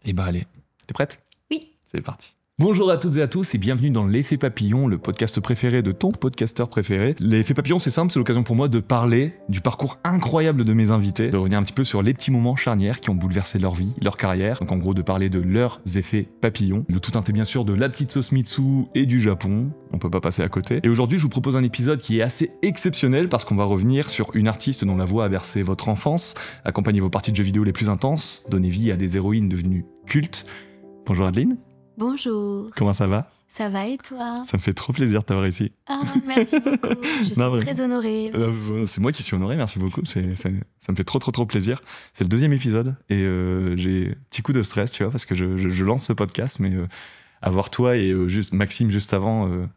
Eh ben allez, t'es prête? Oui. C'est parti. Bonjour à toutes et à tous et bienvenue dans l'Effet Papillon, le podcast préféré de ton podcasteur préféré. L'Effet Papillon, c'est simple, c'est l'occasion pour moi de parler du parcours incroyable de mes invités, de revenir un petit peu sur les petits moments charnières qui ont bouleversé leur vie, leur carrière, donc en gros de parler de leurs effets papillons. Le tout teinté bien sûr de la petite sauce Mitsu et du Japon, on peut pas passer à côté. Et aujourd'hui, je vous propose un épisode qui est assez exceptionnel parce qu'on va revenir sur une artiste dont la voix a bercé votre enfance, accompagné vos parties de jeux vidéo les plus intenses, donné vie à des héroïnes devenues cultes. Bonjour Adeline. Bonjour. Comment ça va? Ça va et toi? Ça me fait trop plaisir de t'avoir ici. Ah, merci beaucoup. Je suis très honorée. C'est moi qui suis honoré, merci beaucoup. Ça me fait trop plaisir. C'est le deuxième épisode et j'ai un petit coup de stress, tu vois, parce que je lance ce podcast, mais avoir toi et juste Maxime juste avant, waouh,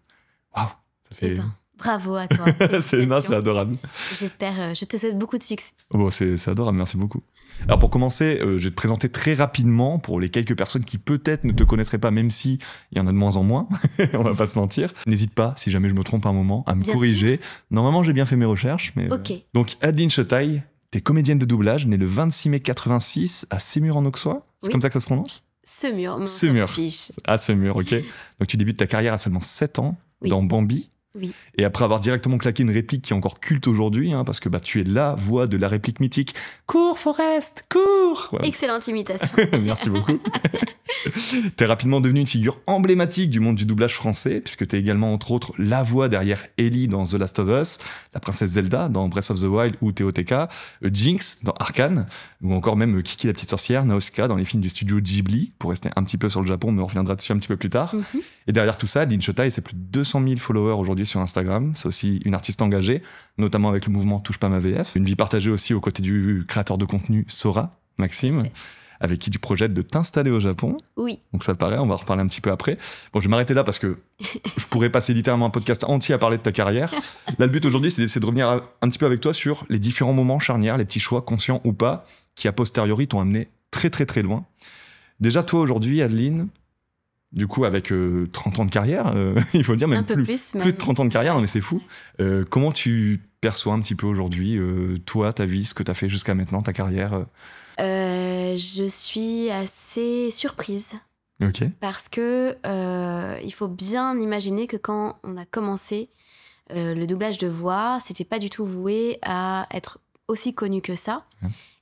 ça fait... Bravo à toi. c'est adorable. J'espère, je te souhaite beaucoup de succès. Bon, c'est adorable, merci beaucoup. Alors pour commencer, je vais te présenter très rapidement pour les quelques personnes qui peut-être ne te connaîtraient pas, même si il y en a de moins en moins, on va pas se mentir. N'hésite pas, si jamais je me trompe un moment, à me corriger. Sûr. Normalement, j'ai bien fait mes recherches. Mais, ok. Donc Adeline Chetaille, t'es comédienne de doublage, née le 26 mai 86 à Semur en Auxois. C'est comme ça que ça se prononce? Semur. Fiche. Ah, Semur, ok. Donc tu débutes ta carrière à seulement 7 ans dans Bambi. Oui. Et après avoir directement claqué une réplique qui est encore culte aujourd'hui, hein, parce que tu es la voix de la réplique mythique « Cours, Forrest, cours !» Voilà. Excellente imitation. Merci beaucoup. T'es rapidement devenue une figure emblématique du monde du doublage français, puisque t'es également, entre autres, la voix derrière Ellie dans The Last of Us, la princesse Zelda dans Breath of the Wild ou TOTK, Jinx dans Arcane, ou encore même Kiki la petite sorcière, Nausicaa dans les films du studio Ghibli, pour rester un petit peu sur le Japon, mais on reviendra dessus un petit peu plus tard. Mm-hmm. Et derrière tout ça, Adeline Chetaille, c'est plus de 200 000 followers aujourd'hui sur Instagram. C'est aussi une artiste engagée, notamment avec le mouvement Touche pas ma VF. Une vie partagée aussi aux côtés du créateur de contenu Sora, Maxime, avec qui tu projettes de t'installer au Japon. Oui. Donc ça paraît, on va en reparler un petit peu après. Bon, je vais m'arrêter là parce que je pourrais passer littéralement un podcast entier à parler de ta carrière. Là, le but aujourd'hui, c'est de revenir un petit peu avec toi sur les différents moments charnières, les petits choix, conscients ou pas, qui a posteriori t'ont amené très loin. Déjà, toi aujourd'hui, Adeline, du coup, avec 30 ans de carrière, il faut dire, même plus de 30 ans de carrière, non mais c'est fou. Comment tu perçois un petit peu aujourd'hui, toi, ta vie, ce que tu as fait jusqu'à maintenant, ta carrière Je suis assez surprise. Ok. Parce que il faut bien imaginer que quand on a commencé le doublage de voix, c'était pas du tout voué à être aussi connu que ça.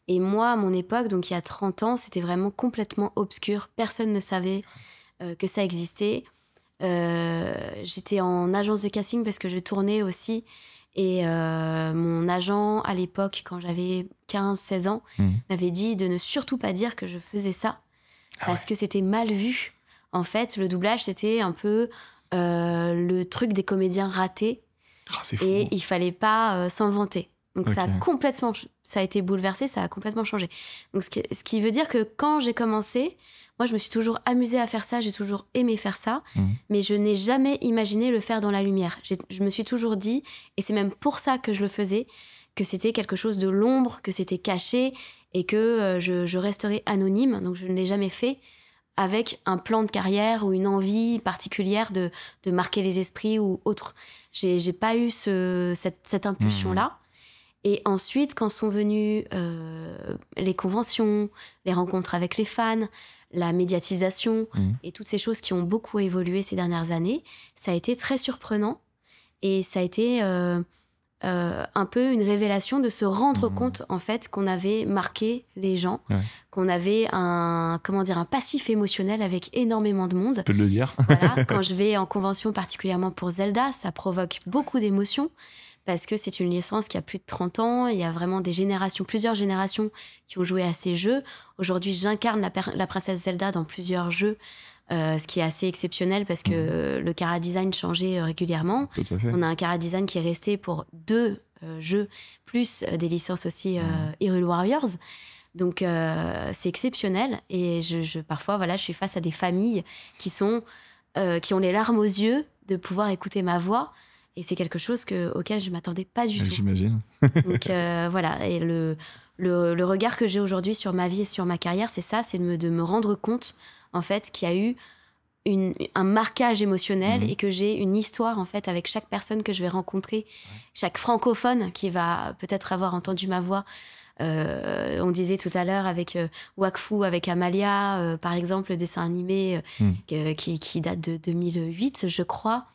Et moi, à mon époque, donc il y a 30 ans, c'était vraiment complètement obscur. Personne ne savait que ça existait. J'étais en agence de casting parce que je tournais aussi. Et mon agent, à l'époque, quand j'avais 15-16 ans, m'avait dit de ne surtout pas dire que je faisais ça. Parce que c'était mal vu. En fait, le doublage, c'était un peu le truc des comédiens ratés. C'est fou. Et il fallait pas s'en vanter. Donc ça a été bouleversé, ça a complètement changé. Donc ce qui veut dire que quand j'ai commencé, moi je me suis toujours amusée à faire ça, j'ai toujours aimé faire ça, mais je n'ai jamais imaginé le faire dans la lumière. Je me suis toujours dit, et c'est même pour ça que je le faisais, que c'était quelque chose de l'ombre, que c'était caché, et que je resterais anonyme. Donc je ne l'ai jamais fait avec un plan de carrière ou une envie particulière de marquer les esprits ou autre. J'ai pas eu cette impulsion-là. Et ensuite, quand sont venues les conventions, les rencontres avec les fans, la médiatisation et toutes ces choses qui ont beaucoup évolué ces dernières années, ça a été très surprenant. Et ça a été un peu une révélation de se rendre compte, en fait, qu'on avait marqué les gens, qu'on avait un passif émotionnel avec énormément de monde. Tu peux le dire. Voilà, quand je vais en convention, particulièrement pour Zelda, ça provoque beaucoup d'émotions. Parce que c'est une licence qui a plus de 30 ans. Il y a vraiment plusieurs générations qui ont joué à ces jeux. Aujourd'hui, j'incarne la princesse Zelda dans plusieurs jeux, ce qui est assez exceptionnel parce que le chara-design changeait régulièrement. Tout à fait. On a un chara-design qui est resté pour 2 jeux, plus des licences aussi Hyrule Warriors. Donc, c'est exceptionnel. Et parfois, je suis face à des familles qui ont les larmes aux yeux de pouvoir écouter ma voix. Et c'est quelque chose auquel je ne m'attendais pas du tout. J'imagine. Donc voilà, et le regard que j'ai aujourd'hui sur ma vie et sur ma carrière, c'est ça, c'est de me rendre compte, en fait, qu'il y a eu un marquage émotionnel et que j'ai une histoire, en fait, avec chaque personne que je vais rencontrer, chaque francophone qui va peut-être avoir entendu ma voix On disait tout à l'heure avec Wakfu, avec Amalia, par exemple, le dessin animé qui date de 2008, je crois.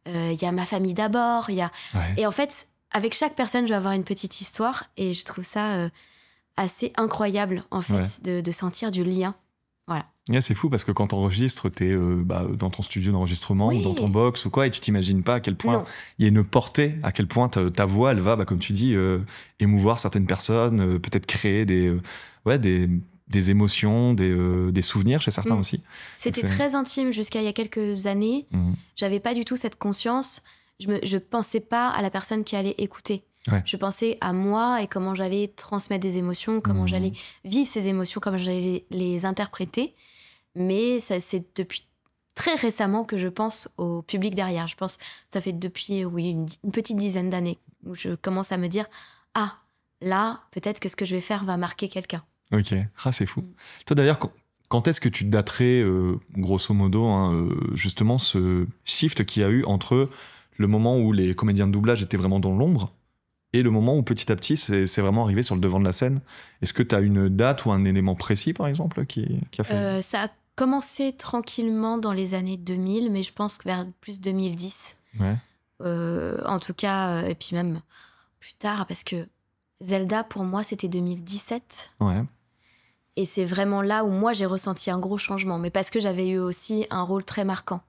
Il y a Ma famille d'abord. Et en fait, avec chaque personne, je vais avoir une petite histoire. Et je trouve ça assez incroyable, en fait, de sentir du lien. Voilà. Yeah, c'est fou parce que quand t'enregistres, t'es dans ton studio d'enregistrement ou dans ton box ou quoi, et tu t'imagines pas à quel point il y a une portée, à quel point ta voix, elle va, comme tu dis, émouvoir certaines personnes, peut-être créer des émotions, des souvenirs chez certains aussi. C'était très intime jusqu'à il y a quelques années. J'avais pas du tout cette conscience. Je pensais pas à la personne qui allait écouter. Ouais. Je pensais à moi et comment j'allais transmettre des émotions, comment j'allais vivre ces émotions, comment j'allais les interpréter. Mais c'est depuis très récemment que je pense au public derrière. Je pense que ça fait depuis une petite dizaine d'années où je commence à me dire « Ah, là, peut-être que ce que je vais faire va marquer quelqu'un. » Ok, c'est fou. Toi d'ailleurs, quand est-ce que tu daterais, grosso modo, justement ce shift qu'il y a eu entre le moment où les comédiens de doublage étaient vraiment dans l'ombre et le moment où petit à petit c'est vraiment arrivé sur le devant de la scène? Est-ce que tu as une date ou un élément précis, par exemple, qui a fait ça a commencé tranquillement dans les années 2000, mais je pense que vers plus 2010. Ouais. En tout cas, et puis même plus tard, parce que Zelda, pour moi, c'était 2017. Ouais. Et c'est vraiment là où moi, j'ai ressenti un gros changement. Mais parce que j'avais eu aussi un rôle très marquant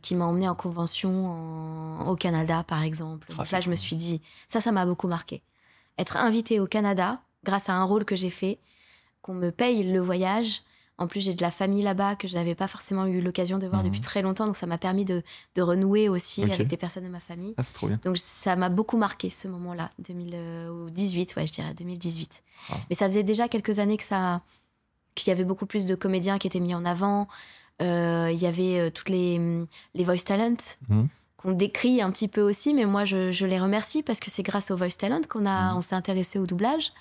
qui m'a emmenée en convention au Canada, par exemple. Donc là, je me suis dit, ça m'a beaucoup marqué. Être invitée au Canada, grâce à un rôle que j'ai fait, qu'on me paye le voyage. En plus, j'ai de la famille là-bas que je n'avais pas forcément eu l'occasion de voir depuis très longtemps. Donc ça m'a permis de renouer aussi avec des personnes de ma famille. Ah, c'est trop bien. Donc ça m'a beaucoup marqué, ce moment-là. 2018, je dirais 2018. Ah. Mais ça faisait déjà quelques années qu'il y avait beaucoup plus de comédiens qui étaient mis en avant. Il y avait toutes les voice talents qu'on décrit un petit peu aussi. Mais moi, je les remercie parce que c'est grâce aux voice talents on s'est intéressé au doublage.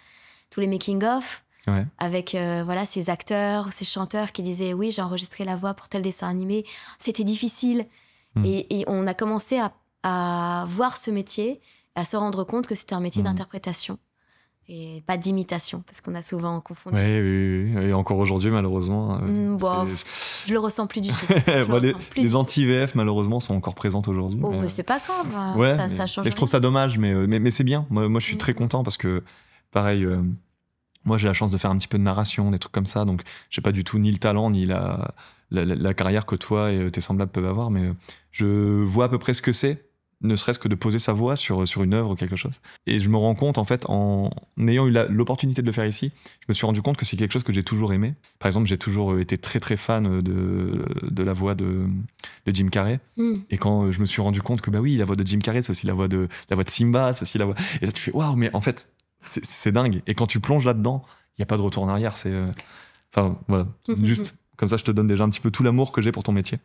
Tous les making-of. Ouais. Avec ces acteurs ou ces chanteurs qui disaient oui, j'ai enregistré la voix pour tel dessin animé, c'était difficile. Et on a commencé à voir ce métier, à se rendre compte que c'était un métier d'interprétation et pas d'imitation, parce qu'on a souvent confondu. Oui. Et encore aujourd'hui, malheureusement. Je le ressens plus du tout. Les anti-VF, malheureusement, sont encore présentes aujourd'hui. Mais c'est pas grave, ça change. Mais je trouve ça dommage, mais c'est bien. Moi, je suis très content parce que, pareil. Moi, j'ai la chance de faire un petit peu de narration, des trucs comme ça, donc j'ai pas du tout ni le talent, ni la carrière que toi et tes semblables peuvent avoir, mais je vois à peu près ce que c'est, ne serait-ce que de poser sa voix sur une œuvre ou quelque chose. Et je me rends compte, en fait, en ayant eu l'opportunité de le faire ici, je me suis rendu compte que c'est quelque chose que j'ai toujours aimé. Par exemple, j'ai toujours été très très fan de la voix de Jim Carrey. Et quand je me suis rendu compte que, bah oui, la voix de Jim Carrey, c'est aussi la voix de Simba, c'est aussi la voix... Et là, tu fais, waouh, mais en fait... C'est dingue. Et quand tu plonges là-dedans, il n'y a pas de retour en arrière. Enfin, voilà. Juste, comme ça, je te donne déjà un petit peu tout l'amour que j'ai pour ton métier.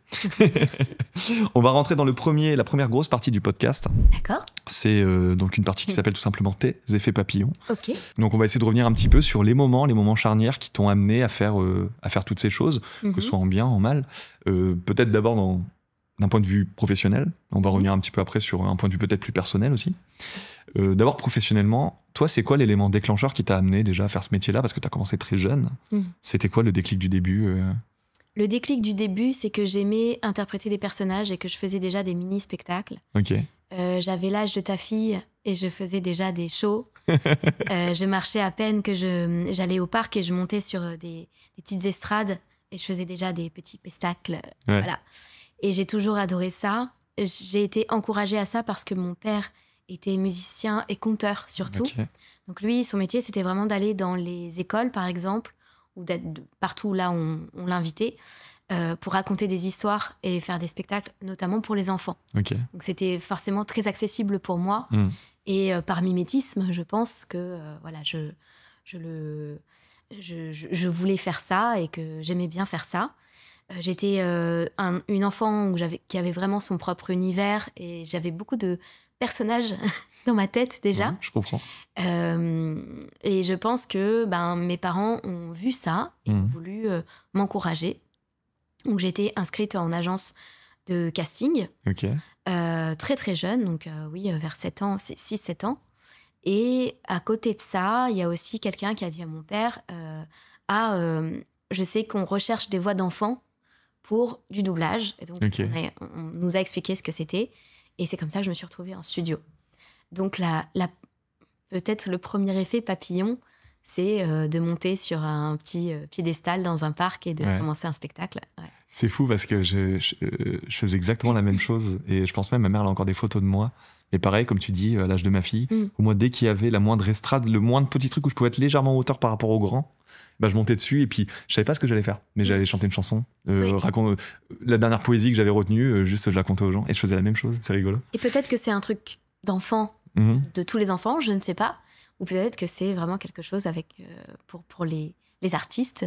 On va rentrer dans la première grosse partie du podcast. D'accord. C'est donc une partie qui s'appelle tout simplement tes effets papillons. Ok. Donc, on va essayer de revenir un petit peu sur les moments charnières qui t'ont amené à faire toutes ces choses, que ce soit en bien, en mal. Peut-être d'abord d'un point de vue professionnel. On va revenir un petit peu après sur un point de vue peut-être plus personnel aussi. D'abord, professionnellement, toi, c'est quoi l'élément déclencheur qui t'a amené déjà à faire ce métier-là? Parce que tu as commencé très jeune. C'était quoi le déclic du début? Le déclic du début, c'est que j'aimais interpréter des personnages et que je faisais déjà des mini-spectacles. Ok. J'avais l'âge de ta fille et je faisais déjà des shows. Je marchais à peine que j'allais au parc et je montais sur des petites estrades et je faisais déjà des petits spectacles. Ouais. Voilà. Et j'ai toujours adoré ça. J'ai été encouragée à ça parce que mon père était musicien et conteur surtout. Okay. Donc lui, son métier, c'était vraiment d'aller dans les écoles, par exemple, ou d'être partout là où on l'invitait, pour raconter des histoires et faire des spectacles, notamment pour les enfants. Okay. Donc c'était forcément très accessible pour moi. Et par mimétisme, je pense que je voulais faire ça et que j'aimais bien faire ça. J'étais une enfant qui avait vraiment son propre univers et j'avais beaucoup de personnages dans ma tête déjà. Ouais, je comprends. Et je pense que mes parents ont vu ça et ont voulu m'encourager. Donc j'ai été inscrite en agence de casting, très très jeune, donc vers 6-7 ans. Et à côté de ça, il y a aussi quelqu'un qui a dit à mon père je sais qu'on recherche des voix d'enfants pour du doublage. Et donc, on nous a expliqué ce que c'était. Et c'est comme ça que je me suis retrouvée en studio. Donc, peut-être le premier effet papillon, c'est de monter sur un petit piédestal dans un parc et de commencer un spectacle. Ouais. C'est fou parce que je faisais exactement la même chose. Et je pense même, ma mère, elle a encore des photos de moi. Et pareil, comme tu dis, à l'âge de ma fille, où moi, dès qu'il y avait la moindre estrade, le moindre petit truc où je pouvais être légèrement en hauteur par rapport au grand, je montais dessus et puis je savais pas ce que j'allais faire. Mais j'allais chanter une chanson, la dernière poésie que j'avais retenue, juste je la contais aux gens et je faisais la même chose. C'est rigolo. Et peut-être que c'est un truc d'enfant, de tous les enfants, je ne sais pas. Ou peut-être que c'est vraiment quelque chose avec, pour les artistes.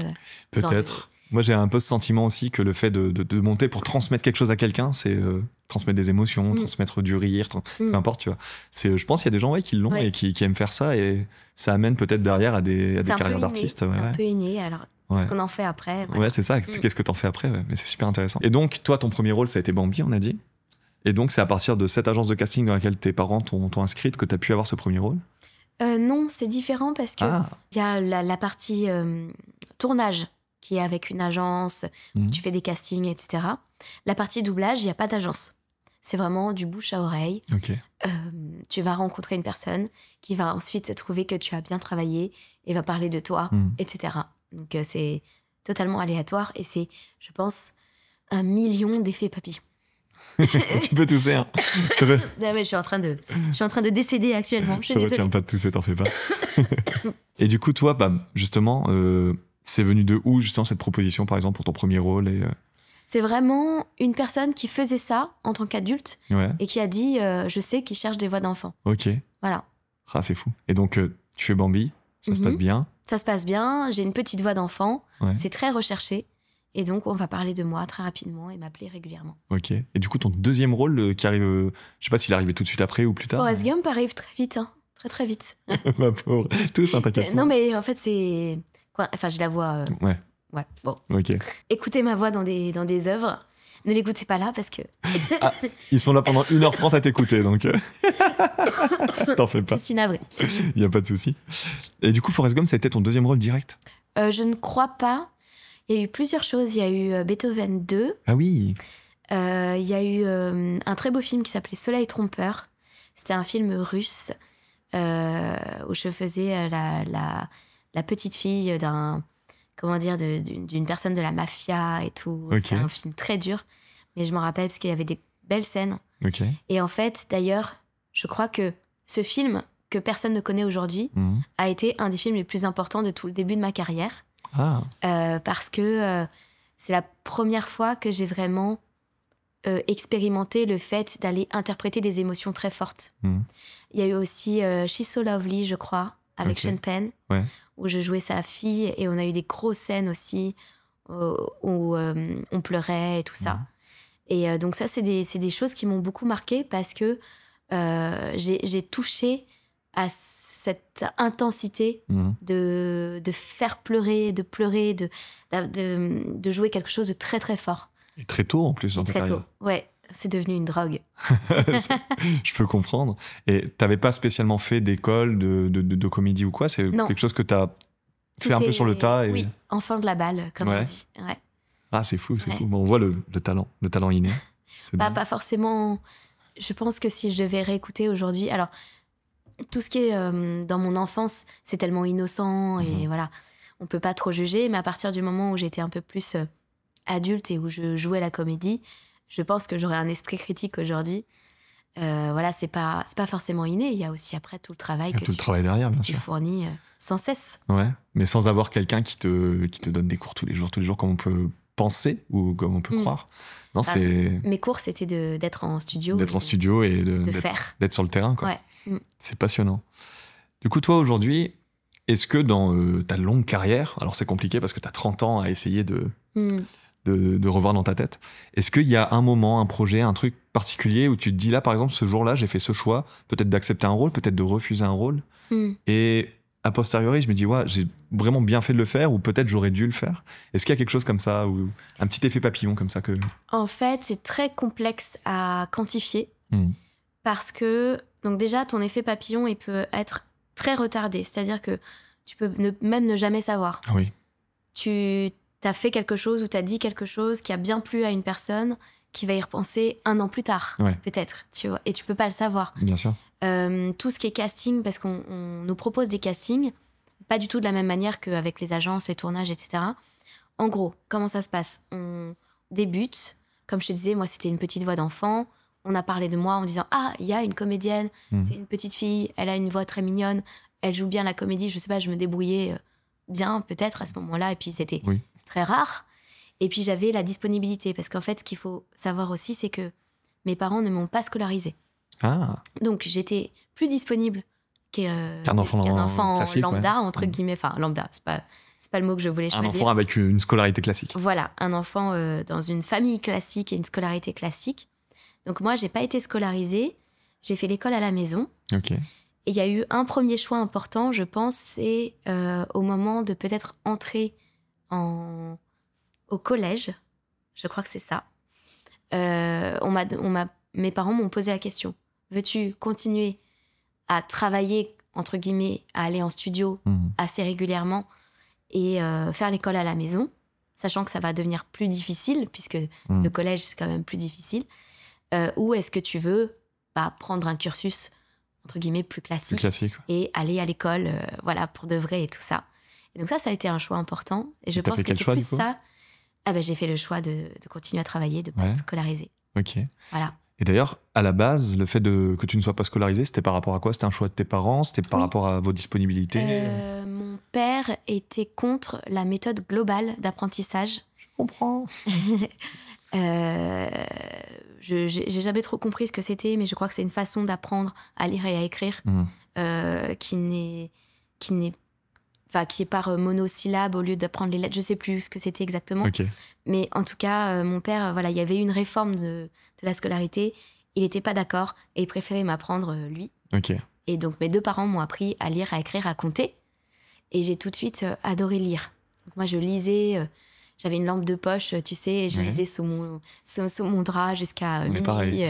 Peut-être. Moi, j'ai un peu ce sentiment aussi que le fait de monter pour transmettre quelque chose à quelqu'un, c'est transmettre des émotions, transmettre du rire, peu importe, tu vois. Je pense qu'il y a des gens qui l'ont et qui aiment faire ça, et ça amène peut-être derrière à des carrières d'artistes. C'est un peu inné, alors qu'est-ce qu'on en fait après? Ouais, c'est ça, qu'est-ce que t'en fais après, mais c'est super intéressant. Et donc, toi, ton premier rôle, ça a été Bambi, on a dit. Et donc, c'est à partir de cette agence de casting dans laquelle tes parents t'ont inscrite que t'as pu avoir ce premier rôle? Non, c'est différent parce que y a la partie tournage qui est avec une agence, tu fais des castings, etc. La partie doublage, il n'y a pas d'agence. C'est vraiment du bouche à oreille. Tu vas rencontrer une personne qui va ensuite trouver que tu as bien travaillé et va parler de toi, etc. Donc c'est totalement aléatoire et c'est, je pense, 1 million d'effets papillons. Tu peux tousser, hein. Non, mais je suis en train de décéder actuellement. Je suis désolée. Tiens pas de tousser, t'en fais pas. Et du coup, toi, justement, c'est venu de où, justement, cette proposition, par exemple, pour ton premier rôle C'est vraiment une personne qui faisait ça en tant qu'adulte et qui a dit je sais qu'il cherche des voix d'enfants. Ok. Voilà. Ah, c'est fou. Et donc, tu fais Bambi, ça se passe bien? Ça se passe bien, j'ai une petite voix d'enfant, c'est très recherché. Et donc, on va parler de moi très rapidement et m'appeler régulièrement. Ok. Et du coup, ton deuxième rôle qui arrive, je sais pas s'il est arrivé tout de suite après ou plus tard. Forrest Gump arrive très vite, hein. Très très vite. Ma pauvre. Tous, hein, t'inquiète. Non, mais en fait, c'est... Enfin, j'ai la voix... Ouais, bon. Ok. Écoutez ma voix dans des œuvres. Ne l'écoutez pas là parce que... Ils sont là pendant 1h30 à t'écouter, donc... T'en fais pas. Je suis navrée. Il n'y a pas de souci. Et du coup, Forrest Gump, ça a été ton deuxième rôle direct? Je ne crois pas. Il y a eu plusieurs choses. Il y a eu Beethoven 2. Ah oui. Il y a eu un très beau film qui s'appelait Soleil trompeur. C'était un film russe où je faisais la petite fille d'une personne de la mafia et tout. Okay. C'était un film très dur, mais je m'en rappelle parce qu'il y avait des belles scènes. Okay. Et en fait, d'ailleurs, je crois que ce film, que personne ne connaît aujourd'hui, a été un des films les plus importants de tout le début de ma carrière. Parce que c'est la première fois que j'ai vraiment expérimenté le fait d'aller interpréter des émotions très fortes. Il y a eu aussi She's So Lovely, je crois, avec Sean Penn, où je jouais sa fille, et on a eu des grosses scènes aussi où on pleurait et tout ça. Et donc ça, c'est des choses qui m'ont beaucoup marquée parce que j'ai touché à cette intensité de faire pleurer, de pleurer, de jouer quelque chose de très très fort. Et très tôt en plus dans ta carrière. Très tôt, ouais. C'est devenu une drogue. Je peux comprendre. Et t'avais pas spécialement fait d'école de comédie ou quoi? C'est quelque chose que t'as fait un peu sur le tas Oui, enfant de la balle, comme on dit. Ouais. Ah, c'est fou, c'est fou. Bon, on voit le talent inné. Pas forcément... Je pense que si je devais réécouter aujourd'hui... Alors, tout ce qui est dans mon enfance, c'est tellement innocent et voilà, on peut pas trop juger. Mais à partir du moment où j'étais un peu plus adulte et où je jouais la comédie, je pense que j'aurais un esprit critique aujourd'hui. Voilà, c'est pas forcément inné. Il y a aussi après tout le travail que tu fournis sans cesse. Ouais, mais sans avoir quelqu'un qui te donne des cours tous les jours comme on peut penser ou comme on peut croire. Non, mes cours, c'était d'être en studio. D'être en studio et d'être sur le terrain, quoi. Ouais. C'est passionnant. Du coup, toi, aujourd'hui, est-ce que dans ta longue carrière, alors c'est compliqué parce que tu as 30 ans à essayer de revoir dans ta tête, est-ce qu'il y a un moment, un projet, un truc particulier où tu te dis là, par exemple, ce jour-là, j'ai fait ce choix, peut-être d'accepter un rôle, peut-être de refuser un rôle, et a posteriori, je me dis, ouais, j'ai vraiment bien fait de le faire, ou peut-être j'aurais dû le faire. Est-ce qu'il y a quelque chose comme ça, ou un petit effet papillon comme ça que... En fait, c'est très complexe à quantifier, parce que, donc déjà, ton effet papillon, il peut être très retardé. C'est-à-dire que tu peux même ne jamais savoir. Oui. Tu as fait quelque chose ou tu as dit quelque chose qui a bien plu à une personne qui va y repenser 1 an plus tard, peut-être. Tu vois, et tu peux pas le savoir. Bien sûr. Tout ce qui est casting, parce qu'on nous propose des castings, pas du tout de la même manière qu'avec les agences, les tournages, etc. En gros, comment ça se passe ? On débute. Comme je te disais, moi, c'était une petite voix d'enfant. On a parlé de moi en disant « Ah, il y a une comédienne, c'est une petite fille, elle a une voix très mignonne, elle joue bien la comédie. » Je sais pas, je me débrouillais bien, peut-être, à ce moment-là. Et puis, c'était très rare. Et puis, j'avais la disponibilité. Parce qu'en fait, ce qu'il faut savoir aussi, c'est que mes parents ne m'ont pas scolarisée. Ah. Donc, j'étais plus disponible qu'un enfant classique, lambda, entre guillemets. Enfin, lambda, c'est pas le mot que je voulais choisir. Un enfant avec une scolarité classique. Voilà, un enfant dans une famille classique et une scolarité classique. Donc moi, j'ai pas été scolarisée. J'ai fait l'école à la maison. Ok. Et il y a eu un premier choix important, je pense, c'est au moment de peut-être entrer au collège. Je crois que c'est ça. Mes parents m'ont posé la question. Veux-tu continuer à travailler, entre guillemets, à aller en studio assez régulièrement et faire l'école à la maison, sachant que ça va devenir plus difficile, puisque le collège, c'est quand même plus difficile. Ou est-ce que tu veux prendre un cursus, entre guillemets, plus classique et aller à l'école, voilà, pour de vrai et tout ça. Et donc ça a été un choix important. Et je pense que c'est plus ça. J'ai fait le choix de continuer à travailler, de ne pas être scolarisée. Ok. Voilà. Et d'ailleurs, à la base, le fait que tu ne sois pas scolarisée, c'était par rapport à quoi ? C'était un choix de tes parents ? C'était par rapport à vos disponibilités ? Mon père était contre la méthode globale d'apprentissage. Je comprends. J'ai jamais trop compris ce que c'était, mais je crois que c'est une façon d'apprendre à lire et à écrire qui est par monosyllabe au lieu d'apprendre les lettres. Je sais plus ce que c'était exactement. Okay. Mais en tout cas, mon père, il y avait eu une réforme de la scolarité. Il n'était pas d'accord et il préférait m'apprendre lui. Okay. Et donc, mes 2 parents m'ont appris à lire, à écrire, à compter. Et j'ai tout de suite adoré lire. Donc, moi, je lisais... j'avais une lampe de poche, tu sais, et je lisais sous mon drap jusqu'à minuit.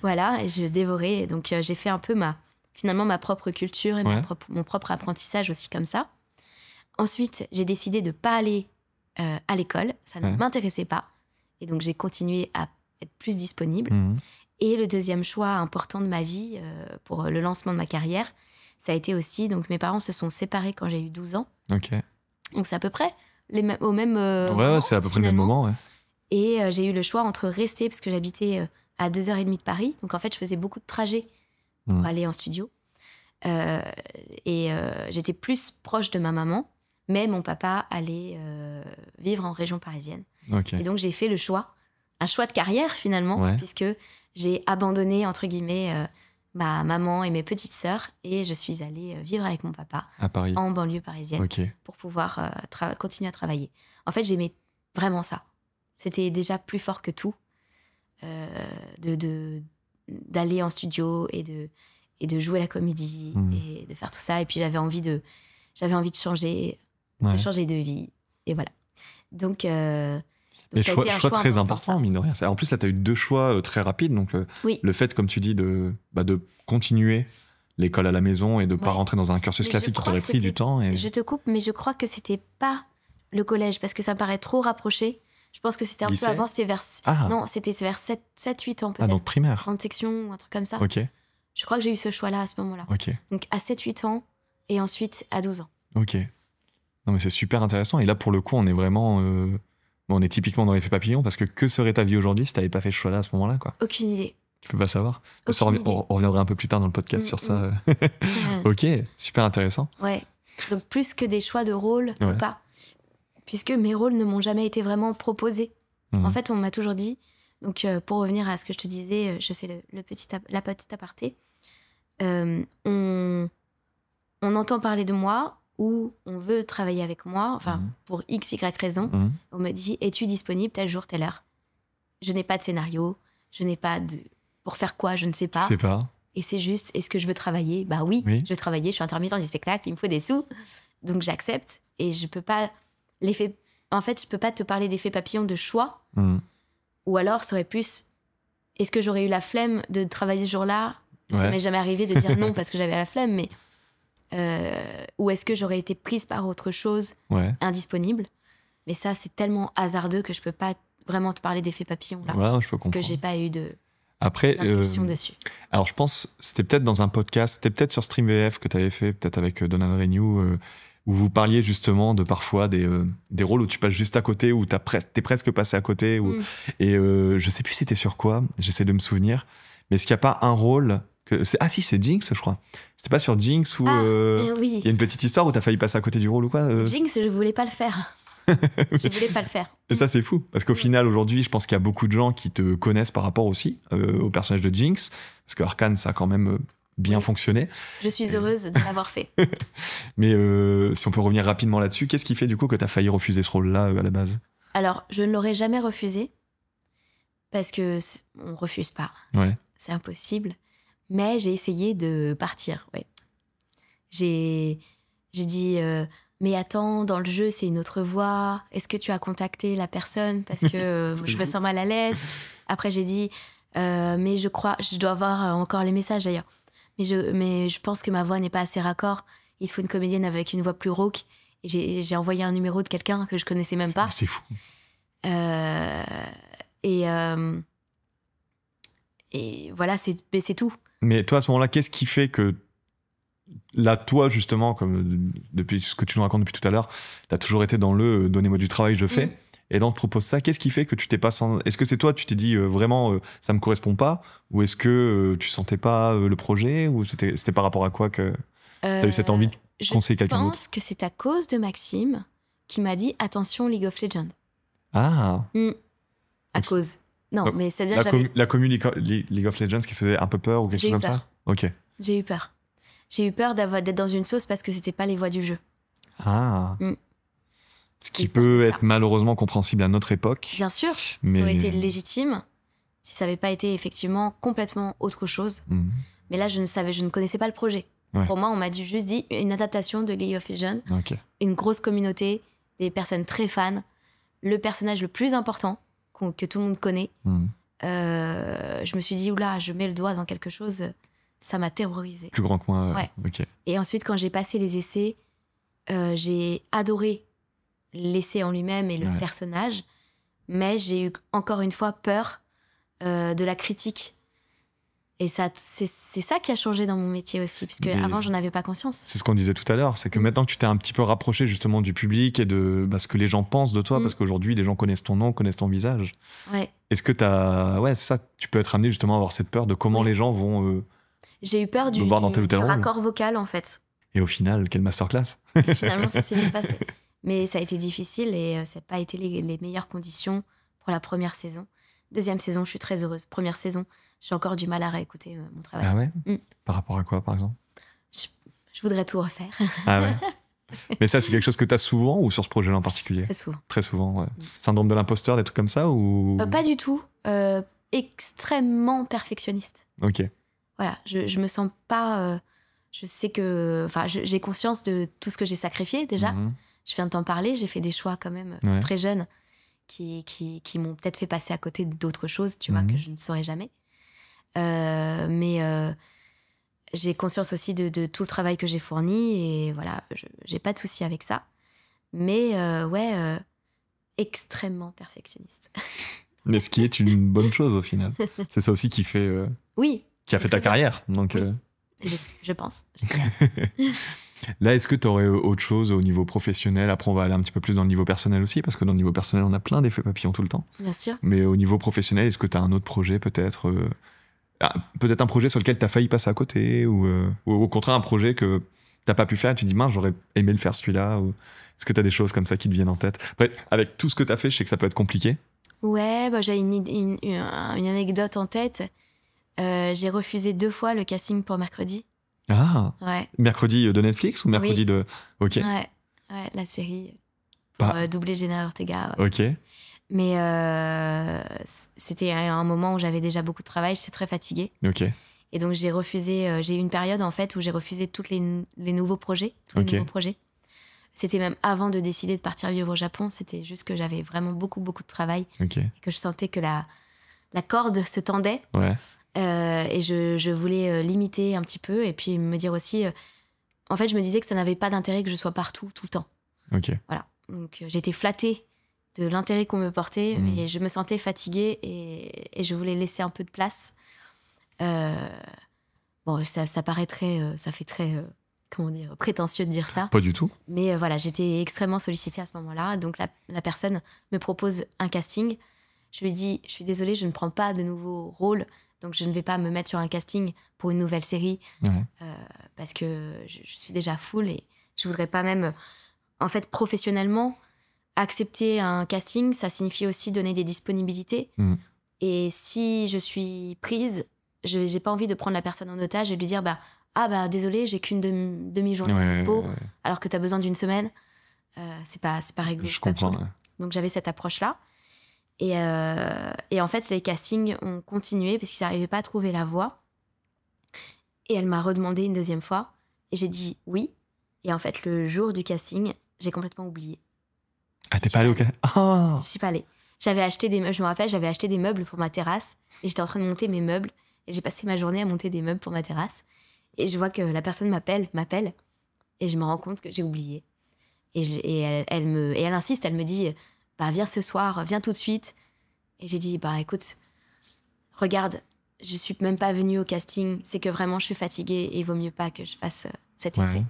Voilà, et je dévorais. Et donc, j'ai fait un peu finalement ma propre culture et mon propre apprentissage aussi comme ça. Ensuite, j'ai décidé de ne pas aller à l'école. Ça ne m'intéressait pas. Et donc, j'ai continué à être plus disponible. Et le deuxième choix important de ma vie pour le lancement de ma carrière, ça a été aussi... Donc, mes parents se sont séparés quand j'ai eu 12 ans. Okay. Donc, c'est à peu près au même moment, c'est à peu près le même moment. Et j'ai eu le choix entre rester, parce que j'habitais à 2h30 de Paris. Donc, en fait, je faisais beaucoup de trajets pour aller en studio. Et j'étais plus proche de ma maman, mais mon papa allait vivre en région parisienne. Okay. Et donc, j'ai fait le choix, un choix de carrière finalement, puisque j'ai abandonné, entre guillemets, ma maman et mes petites sœurs, et je suis allée vivre avec mon papa à Paris, en banlieue parisienne, pour pouvoir continuer à travailler. En fait, j'aimais vraiment ça. C'était déjà plus fort que tout d'aller en studio et de jouer la comédie et de faire tout ça. Et puis j'avais envie de changer, de vie. Et voilà. Donc ça a été un choix très important, mine de rien. En plus, là, tu as eu 2 choix très rapides. Donc, le fait, comme tu dis, de continuer l'école à la maison et de ne pas rentrer dans un cursus classique qui t'aurait pris du temps. Je te coupe, mais je crois que c'était pas le collège, parce que ça me paraît trop rapproché. Je pense que c'était un peu avant, c'était vers... Non, c'était vers 7-8 ans peut-être. Ah, donc primaire. Grande section, un truc comme ça. Ok. Je crois que j'ai eu ce choix-là à ce moment-là. Ok. Donc à 7-8 ans et ensuite à 12 ans. Ok. Non, mais c'est super intéressant. Et là, pour le coup, on est vraiment... on est typiquement dans l'effet papillon, parce que serait ta vie aujourd'hui si tu n'avais pas fait ce choix-là à ce moment-là, quoi. Aucune idée. Tu peux pas savoir. On reviendra un peu plus tard dans le podcast sur ça. Ok, super intéressant. Ouais. Donc plus que des choix de rôle ou pas. Puisque mes rôles ne m'ont jamais été vraiment proposés. En fait, on m'a toujours dit... Donc, pour revenir à ce que je te disais, je fais la petite aparté. On entend parler de moi ou on veut travailler avec moi, pour X, Y raison. On me dit, es-tu disponible tel jour, telle heure ? Je n'ai pas de scénario, je n'ai pas de... Pour faire quoi, je ne sais pas. Je sais pas. Et c'est juste, est-ce que je veux travailler ? Bah oui, je veux travailler, je suis intermittent du spectacle, il me faut des sous. Donc, j'accepte et je peux pas... En fait, je peux pas te parler d'effet papillon de choix. Ou alors, ça aurait plus... Est-ce que j'aurais eu la flemme de travailler ce jour-là ? Ça m'est jamais arrivé de dire non parce que j'avais la flemme, mais ou est-ce que j'aurais été prise par autre chose, indisponible. Mais ça, c'est tellement hasardeux que je peux pas vraiment te parler d'effet papillon là, je peux comprendre. Parce que j'ai pas eu Après, d'impulsion dessus. Alors je pense, c'était peut-être dans un podcast, c'était peut-être sur StreamVF que tu avais fait, peut-être avec Donald Renew, où vous parliez justement de parfois des rôles où tu passes juste à côté, où t'es presque passé à côté, et je sais plus c'était sur quoi, j'essaie de me souvenir, mais est-ce qu'il n'y a pas un rôle Ah si, c'est Jinx, je crois. C'était pas sur Jinx où oui. y a une petite histoire où t'as failli passer à côté du rôle ou quoi Jinx, je voulais pas le faire. Je voulais pas le faire. Et ça, c'est fou. Parce qu'au final, aujourd'hui, je pense qu'il y a beaucoup de gens qui te connaissent par rapport aussi au personnage de Jinx. Parce que Arcane, ça a quand même bien fonctionné. Je suis heureuse de l'avoir fait. Mais si on peut revenir rapidement là-dessus, qu'est-ce qui fait du coup que tu as failli refuser ce rôle-là à la base ? Alors, je ne l'aurais jamais refusé. Parce que on refuse pas. Ouais. C'est impossible. Mais j'ai essayé de partir. Ouais. J'ai dit... mais attends, dans le jeu, c'est une autre voix. Est-ce que tu as contacté la personne parce que je me sens mal à l'aise? Après, j'ai dit, mais je crois, je dois avoir encore les messages d'ailleurs. Mais je pense que ma voix n'est pas assez raccord. Il faut une comédienne avec une voix plus rauque. Et j'ai envoyé un numéro de quelqu'un que je connaissais même pas. C'est fou. Et voilà, c'est tout. Mais toi, à ce moment-là, qu'est-ce qui fait que là, toi, justement, comme depuis ce que tu nous racontes depuis tout à l'heure, t'as toujours été dans le donnez-moi du travail, je fais. Et là, on te propose ça. Qu'est-ce qui fait que tu t'es pas Est-ce que c'est toi, tu t'es dit vraiment, ça me correspond pas? Ou est-ce que tu sentais pas le projet? Ou c'était par rapport à quoi que t'as eu cette envie de conseiller quelqu'un d'autre? Je pense que c'est à cause de Maxime qui m'a dit attention League of Legends. Ah. À cause. Non, mais c'est-à-dire la commu League of Legends qui faisait un peu peur ou quelque chose comme ça? Ok. J'ai eu peur. J'ai eu peur d'être dans une sauce parce que c'était pas les voix du jeu. Ah. Ce qui peut être malheureusement compréhensible à notre époque. Bien sûr, ça aurait été légitime si ça n'avait pas été effectivement complètement autre chose. Mais là, je ne connaissais pas le projet. Ouais. Pour moi, on m'a juste dit une adaptation de League of Legends, une grosse communauté, des personnes très fans, le personnage le plus important que tout le monde connaît. Je me suis dit, oula, je mets le doigt dans quelque chose, ça m'a terrorisée. Plus grand que moi, ouais. Ok. Et ensuite, quand j'ai passé les essais, j'ai adoré l'essai en lui-même et le personnage, mais j'ai eu encore une fois peur de la critique. Et ça, c'est ça qui a changé dans mon métier aussi, puisque avant, j'en avais pas conscience. C'est ce qu'on disait tout à l'heure, c'est que maintenant que tu t'es un petit peu rapproché justement du public et de ce que les gens pensent de toi, parce qu'aujourd'hui, les gens connaissent ton nom, connaissent ton visage. Ouais. Est-ce que tu peux être amené justement à avoir cette peur de comment les gens vont j'ai eu peur du raccord vocal, en fait. Et au final, quelle masterclass. Finalement, ça s'est bien passé. Mais ça a été difficile et ça n'a pas été les meilleures conditions pour la première saison. Deuxième saison, je suis très heureuse. Première saison, j'ai encore du mal à réécouter mon travail. Ah ouais Par rapport à quoi, par exemple? Je voudrais tout refaire. Ah ouais. Mais ça, c'est quelque chose que tu as souvent ou sur ce projet-là en particulier? Très souvent. Très souvent, ouais. Syndrome de l'imposteur, des trucs comme ça ou... Pas du tout. Extrêmement perfectionniste. Ok. Voilà, je me sens pas... je sais que... Enfin, j'ai conscience de tout ce que j'ai sacrifié, déjà. Je viens de t'en parler. J'ai fait des choix quand même très jeunes qui m'ont peut-être fait passer à côté d'autres choses, tu vois, que je ne saurais jamais. Mais j'ai conscience aussi de tout le travail que j'ai fourni et voilà, j'ai pas de souci avec ça. Mais extrêmement perfectionniste. Mais ce qui est une bonne chose au final. C'est ça aussi qui fait... qui a fait ta carrière. Donc, je pense. Là, est-ce que tu aurais autre chose au niveau professionnel? Après, on va aller un petit peu plus dans le niveau personnel aussi, parce que dans le niveau personnel, on a plein d'effets papillons tout le temps. Bien sûr. Mais au niveau professionnel, est-ce que tu as un autre projet peut-être peut-être un projet sur lequel tu as failli passer à côté ou au contraire un projet que tu n'as pas pu faire et tu te dis, mince, j'aurais aimé le faire celui-là ou... Est-ce que tu as des choses comme ça qui te viennent en tête? Après, avec tout ce que tu as fait, je sais que ça peut être compliqué. Ouais, j'ai une anecdote en tête. J'ai refusé 2 fois le casting pour mercredi. Ah ouais. Mercredi de Netflix ou mercredi de... Ok. Ouais, la série pour doubler Jenna Ortega. Ok. Mais c'était un moment où j'avais déjà beaucoup de travail, j'étais très fatiguée. Ok. Et donc j'ai refusé, j'ai eu une période en fait où j'ai refusé tous les nouveaux projets, nouveaux projets. C'était même avant de décider de partir vivre au Japon, c'était juste que j'avais vraiment beaucoup de travail. Ok. Et que je sentais que la corde se tendait. Ouais. Et je voulais limiter un petit peu et puis me dire aussi en fait, je me disais que ça n'avait pas d'intérêt que je sois partout, tout le temps. Ok. Voilà. Donc, j'étais flattée de l'intérêt qu'on me portait, mais je me sentais fatiguée et je voulais laisser un peu de place. Bon, ça paraît ça fait très, comment dire, prétentieux de dire ça. Pas du tout. Mais voilà, j'étais extrêmement sollicitée à ce moment-là. Donc, la personne me propose un casting. Je lui dis, je suis désolée, je ne prends pas de nouveaux rôles. Donc, je ne vais pas me mettre sur un casting pour une nouvelle série parce que je suis déjà full et je voudrais pas même... En fait, professionnellement, accepter un casting, ça signifie aussi donner des disponibilités. Et si je suis prise, je n'ai pas envie de prendre la personne en otage et lui dire désolé, j'ai qu'une demi-journée dispo, alors que tu as besoin d'une semaine. C'est pas réglo. Je comprends. Cool. Donc, j'avais cette approche-là. Et en fait, les castings ont continué parce qu'ils n'arrivaient pas à trouver la voix. Et elle m'a redemandé une deuxième fois. Et j'ai dit oui. Et en fait, le jour du casting, j'ai complètement oublié. Ah, t'es pas allée au casting? Ah. Je suis pas allée. Je me rappelle, j'avais acheté des meubles pour ma terrasse. Et j'étais en train de monter mes meubles. Et j'ai passé ma journée à monter des meubles pour ma terrasse. Et je vois que la personne m'appelle. Et je me rends compte que j'ai oublié. Et elle insiste, elle me dit... viens ce soir, viens tout de suite. Et j'ai dit, écoute, regarde, je suis même pas venue au casting, c'est que vraiment je suis fatiguée et il vaut mieux pas que je fasse cet essai.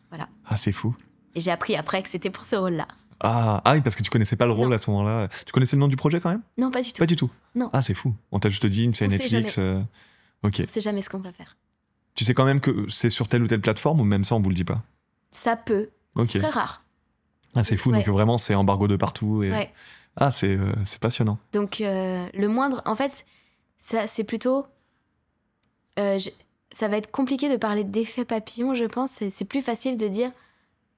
Voilà. Ah, c'est fou. Et j'ai appris après que c'était pour ce rôle-là. Ah oui, parce que tu connaissais pas le rôle à ce moment-là. Tu connaissais le nom du projet quand même? Non, pas du tout. Pas du tout? Non. Ah, c'est fou. On t'a juste dit, une série Netflix. Ok. On sait jamais ce qu'on va faire. Tu sais quand même que c'est sur telle ou telle plateforme ou même ça, on vous le dit pas? Ça peut. C'est très rare. Ah, c'est fou. Donc vraiment, c'est embargo de partout. Et... Ah, c'est passionnant. Donc, le moindre... En fait, ça, c'est plutôt... ça va être compliqué de parler d'effet papillon, je pense. C'est plus facile de dire...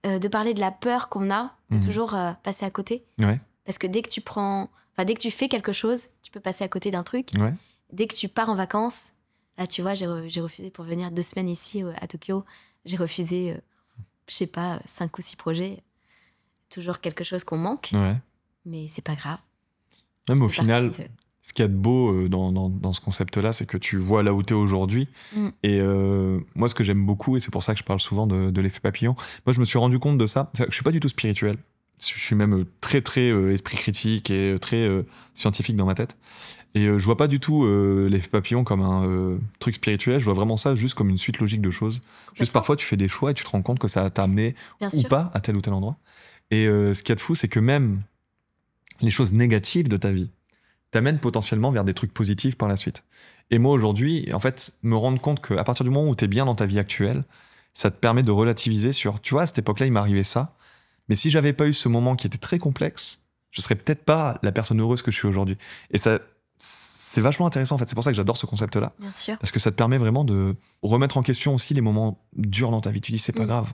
de parler de la peur qu'on a, de toujours passer à côté. Ouais. Parce que dès que tu fais quelque chose, tu peux passer à côté d'un truc. Ouais. Dès que tu pars en vacances, là, tu vois, j'ai refusé pour venir 2 semaines ici à Tokyo. J'ai refusé, je sais pas, 5 ou 6 projets. Toujours quelque chose qu'on manque. Ouais. Mais c'est pas grave. Même au final, ce qu'il y a de beau dans ce concept-là, c'est que tu vois là où t'es aujourd'hui. Et moi, ce que j'aime beaucoup, et c'est pour ça que je parle souvent de l'effet papillon, moi, je me suis rendu compte de ça. Je suis pas du tout spirituel. Je suis même très, très esprit critique et très scientifique dans ma tête. Et je vois pas du tout l'effet papillon comme un truc spirituel. Je vois vraiment ça juste comme une suite logique de choses. Juste parfois, tu fais des choix et tu te rends compte que ça t'a amené ou pas à tel ou tel endroit. Et ce qu'il y a de fou, c'est que même les choses négatives de ta vie t'amènent potentiellement vers des trucs positifs par la suite. Et moi, aujourd'hui, en fait, me rendre compte qu'à partir du moment où t'es bien dans ta vie actuelle, ça te permet de relativiser sur, tu vois, à cette époque-là, il m'est arrivé ça. Mais si j'avais pas eu ce moment qui était très complexe, je serais peut-être pas la personne heureuse que je suis aujourd'hui. Et ça, c'est vachement intéressant, en fait. C'est pour ça que j'adore ce concept-là. Bien sûr. Parce que ça te permet vraiment de remettre en question aussi les moments durs dans ta vie. Tu dis, c'est pas grave.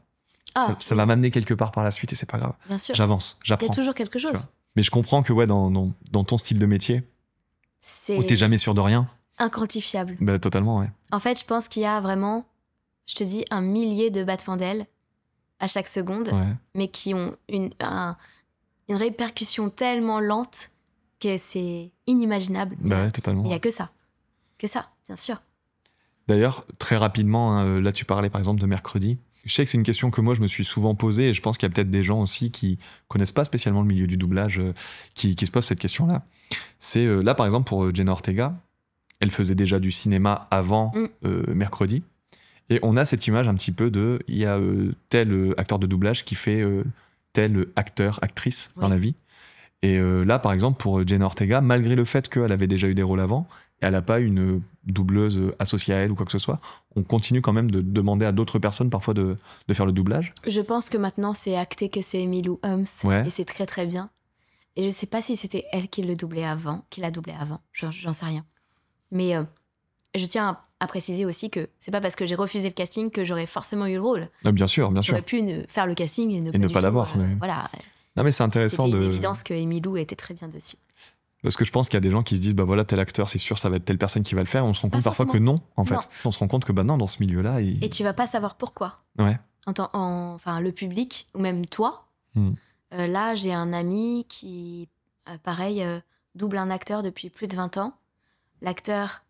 Ça va m'amener quelque part par la suite et c'est pas grave. Bien sûr. J'avance, j'apprends. Il y a toujours quelque chose. Mais je comprends que dans ton style de métier, où t'es jamais sûr de rien. Inquantifiable. Bah, totalement, ouais. En fait, je pense qu'il y a vraiment, je te dis, 1 millier de battements d'ailes à chaque seconde, mais qui ont une répercussion tellement lente que c'est inimaginable. Bah ouais, totalement. Il n'y a que ça. Que ça, bien sûr. D'ailleurs, très rapidement, hein, là tu parlais par exemple de mercredi. Je sais que c'est une question que moi je me suis souvent posée et je pense qu'il y a peut-être des gens aussi qui connaissent pas spécialement le milieu du doublage qui se posent cette question-là. C'est là par exemple pour Jenna Ortega, elle faisait déjà du cinéma avant mercredi et on a cette image un petit peu de il y a tel acteur de doublage qui fait tel acteur, actrice dans la vie. Et là par exemple pour Jenna Ortega, malgré le fait qu'elle avait déjà eu des rôles avant, elle n'a pas une doubleuse associée à elle ou quoi que ce soit. On continue quand même de demander à d'autres personnes parfois de faire le doublage. Je pense que maintenant, c'est acté que c'est Emilou Holmes. Et c'est très très bien. Et je ne sais pas si c'était elle qui l'a doublé avant. J'en sais rien. Mais je tiens à préciser aussi que c'est pas parce que j'ai refusé le casting que j'aurais forcément eu le rôle. Ah, bien sûr, bien sûr. J'aurais pu faire le casting et ne pas l'avoir. Voilà. Non, mais c'est intéressant C'était une évidence que Emilou était très bien dessus. Parce que je pense qu'il y a des gens qui se disent, bah voilà, tel acteur, c'est sûr, ça va être telle personne qui va le faire. Et on se rend compte parfois que non, en fait. On se rend compte que non, dans ce milieu-là. Et tu vas pas savoir pourquoi. Ouais. Enfin, le public, ou même toi. Là, j'ai un ami qui, pareil, double un acteur depuis plus de 20 ans. L'acteur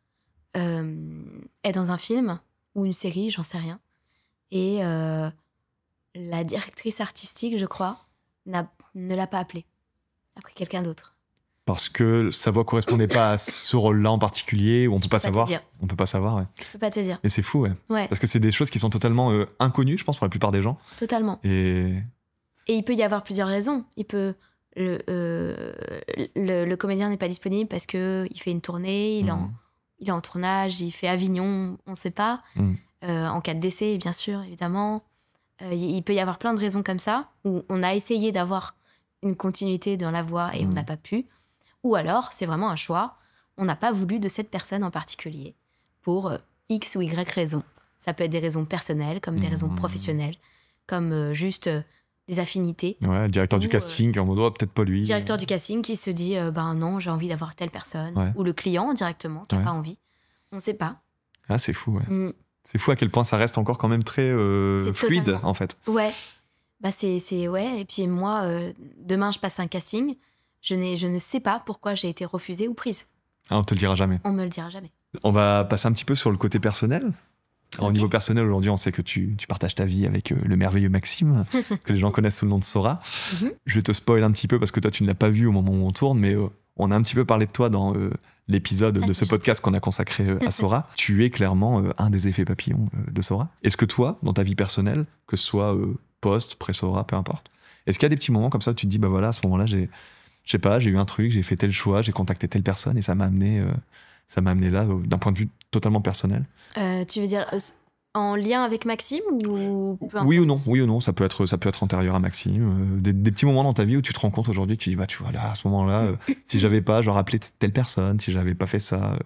est dans un film ou une série, j'en sais rien. Et la directrice artistique, je crois, ne l'a pas appelé. A pris quelqu'un d'autre. Parce que sa voix correspondait pas à ce rôle-là en particulier, ou on peut pas savoir. On peut pas savoir, ouais. Je peux pas te dire. Mais c'est fou, ouais. Parce que c'est des choses qui sont totalement inconnues, je pense, pour la plupart des gens. Totalement. Et il peut y avoir plusieurs raisons. Le comédien n'est pas disponible parce qu'il fait une tournée, il est en tournage, il fait Avignon, on ne sait pas. En cas de décès, bien sûr, évidemment. Il peut y avoir plein de raisons comme ça, où on a essayé d'avoir une continuité dans la voix et on n'a pas pu. Ou alors, c'est vraiment un choix. On n'a pas voulu de cette personne en particulier pour X ou Y raisons. Ça peut être des raisons personnelles, comme des raisons professionnelles, comme juste des affinités. Ouais, directeur du casting, en mode, peut-être pas lui. Directeur du casting qui se dit, non, j'ai envie d'avoir telle personne. Ouais. Ou le client directement, qui n'a pas envie. On ne sait pas. Ah, c'est fou, ouais. C'est fou à quel point ça reste encore quand même très fluide, totalement... en fait. Ouais. Ouais. Et puis moi, demain, je passe un casting. Je ne sais pas pourquoi j'ai été refusée ou prise. Ah, on te le dira jamais. On me le dira jamais. On va passer un petit peu sur le côté personnel. Alors, au niveau personnel, aujourd'hui, on sait que tu partages ta vie avec le merveilleux Maxime, que les gens connaissent sous le nom de Sora. Je vais te spoil un petit peu parce que toi, tu ne l'as pas vu au moment où on tourne, mais on a un petit peu parlé de toi dans l'épisode de ce podcast qu'on a consacré à Sora. Tu es clairement un des effets papillons de Sora. Est-ce que toi, dans ta vie personnelle, que ce soit post, pré-Sora, peu importe, est-ce qu'il y a des petits moments comme ça où tu te dis, bah voilà, à ce moment-là, j'ai eu un truc, j'ai fait tel choix, j'ai contacté telle personne et ça m'a amené là d'un point de vue totalement personnel. Tu veux dire en lien avec Maxime ou peu importe? Oui ou non, ça peut être antérieur à Maxime. Des petits moments dans ta vie où tu te rends compte aujourd'hui, tu dis, bah tu vois là, à ce moment-là, si j'avais pas genre appelé telle personne, si j'avais pas fait ça,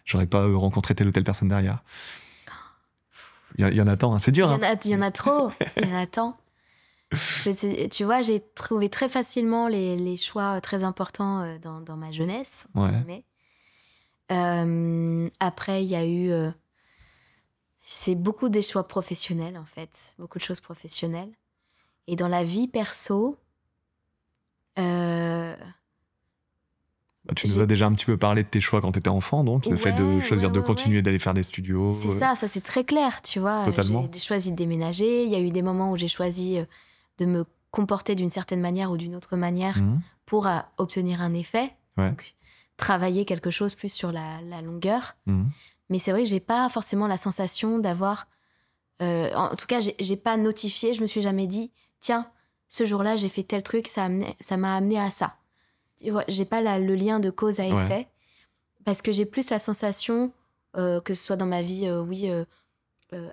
j'aurais pas rencontré telle ou telle personne derrière. Il y en a tant, hein. C'est dur. Il y en a trop, il y en a tant. Tu vois, j'ai trouvé très facilement les choix très importants dans ma jeunesse. Ouais. Après, il y a eu... c'est beaucoup des choix professionnels, en fait. Beaucoup de choses professionnelles. Et dans la vie perso... tu nous as déjà un petit peu parlé de tes choix quand tu étais enfant, donc le fait de choisir de continuer d'aller faire des studios. C'est ça c'est très clair, tu vois. Totalement. J'ai choisi de déménager. Il y a eu des moments où j'ai choisi de me comporter d'une certaine manière ou d'une autre manière pour obtenir un effet. Ouais. Donc, travailler quelque chose plus sur la longueur. Mais c'est vrai que j'ai pas forcément la sensation d'avoir... en tout cas, j'ai pas notifié, je me suis jamais dit, tiens, ce jour-là, j'ai fait tel truc, ça m'a amené à ça. Tu vois, j'ai pas le lien de cause à effet, parce que j'ai plus la sensation, que ce soit dans ma vie,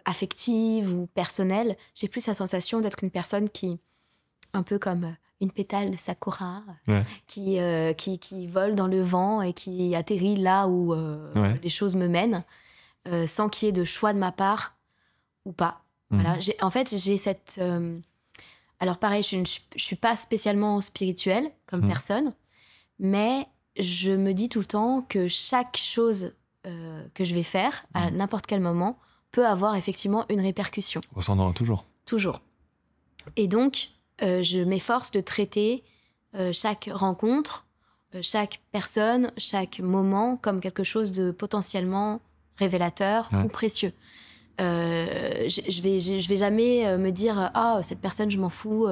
affective ou personnelle, j'ai plus la sensation d'être une personne qui, un peu comme... une pétale de sakura qui vole dans le vent et qui atterrit là où les choses me mènent, sans qu'il y ait de choix de ma part ou pas. Voilà. En fait, j'ai cette... alors pareil, je ne suis pas spécialement spirituelle comme personne, mais je me dis tout le temps que chaque chose que je vais faire, à n'importe quel moment, peut avoir effectivement une répercussion. On s'en aura toujours. Toujours. Et donc... je m'efforce de traiter chaque rencontre, chaque personne, chaque moment comme quelque chose de potentiellement révélateur ou précieux. Je vais jamais me dire cette personne je m'en fous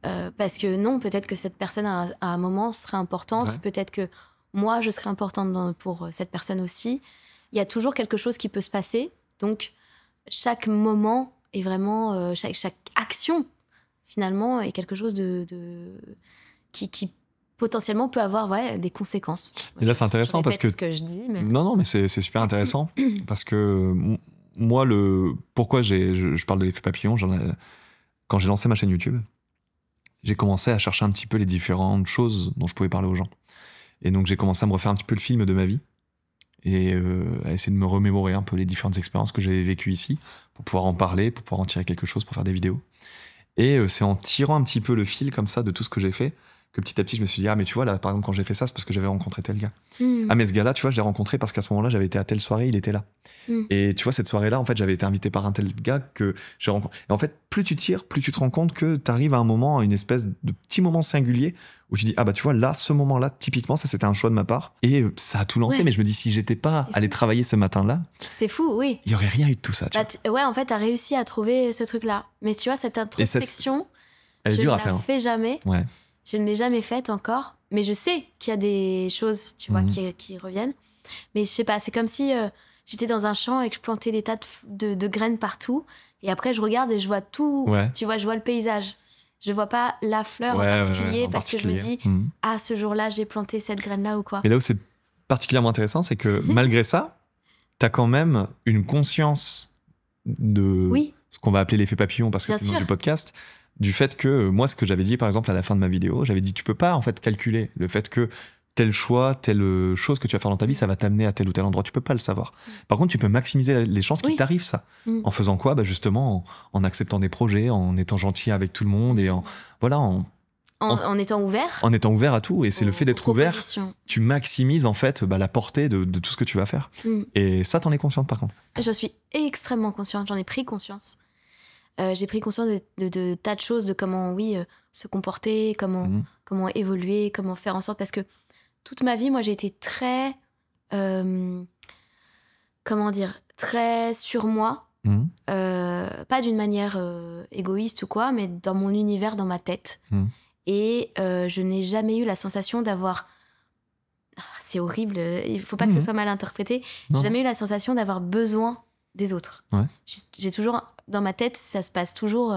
parce que non, peut-être que cette personne à un moment serait importante, peut-être que moi je serais importante pour cette personne aussi. Il y a toujours quelque chose qui peut se passer, donc chaque moment est vraiment chaque action finalement est quelque chose qui potentiellement peut avoir des conséquences. Et là, c'est intéressant parce que... ce que je dis, mais... Non, mais c'est super intéressant parce que moi, pourquoi je parle de l'effet papillon, quand j'ai lancé ma chaîne YouTube, j'ai commencé à chercher un petit peu les différentes choses dont je pouvais parler aux gens. Et donc, j'ai commencé à me refaire un petit peu le film de ma vie et à essayer de me remémorer un peu les différentes expériences que j'avais vécues ici pour pouvoir en parler, pour pouvoir en tirer quelque chose, pour faire des vidéos. Et c'est en tirant un petit peu le fil comme ça de tout ce que j'ai fait que petit à petit je me suis dit, mais tu vois là par exemple quand j'ai fait ça c'est parce que j'avais rencontré tel gars. Mais ce gars-là tu vois je l'ai rencontré parce qu'à ce moment-là j'avais été à telle soirée, il était là. Et tu vois cette soirée-là en fait j'avais été invité par un tel gars que j'ai rencontré. Et en fait plus tu tires, plus tu te rends compte que tu arrives à un moment, à une espèce de petit moment singulier où tu dis, ah bah tu vois, là, ce moment-là, typiquement, ça c'était un choix de ma part. Et ça a tout lancé, mais je me dis, si j'étais pas allé travailler ce matin-là, c'est fou, oui. Il y aurait rien eu de tout ça. Ouais, en fait, t'as réussi à trouver ce truc-là. Mais tu vois, cette introspection, elle est je dure ne à faire. la fais jamais. Ouais. Je ne l'ai jamais faite encore. Mais je sais qu'il y a des choses, tu vois, qui reviennent. Mais je sais pas, c'est comme si j'étais dans un champ et que je plantais des tas de graines partout. Et après, je regarde et je vois tout. Ouais. Tu vois, je vois le paysage. Je vois pas la fleur en particulier parce que je me dis, ah, ce jour-là, j'ai planté cette graine-là ou quoi. Mais là où c'est particulièrement intéressant, c'est que malgré ça, t'as quand même une conscience de ce qu'on va appeler l'effet papillon, parce que c'est le nom du podcast, du fait que moi, ce que j'avais dit, par exemple, à la fin de ma vidéo, j'avais dit, tu peux pas en fait calculer le fait que tel choix, telle chose que tu vas faire dans ta vie, ça va t'amener à tel ou tel endroit. Tu peux pas le savoir. Par contre, tu peux maximiser les chances qu'il t'arrive ça. En faisant quoi? Bah justement, en acceptant des projets, en étant gentil avec tout le monde et en étant ouvert. En étant ouvert à tout. Et c'est le fait d'être ouvert, tu maximises en fait la portée de tout ce que tu vas faire. Et ça, t'en es consciente par contre? Je suis extrêmement consciente. J'en ai pris conscience. J'ai pris conscience de tas de choses, de comment, se comporter, comment évoluer, comment faire en sorte... Parce que toute ma vie, moi, j'ai été très... très sur moi. Pas d'une manière égoïste ou quoi, mais dans mon univers, dans ma tête. Et je n'ai jamais eu la sensation d'avoir... c'est horrible, il faut pas que ce soit mal interprété. J'ai jamais eu la sensation d'avoir besoin des autres. J'ai toujours... Dans ma tête, ça se passe toujours...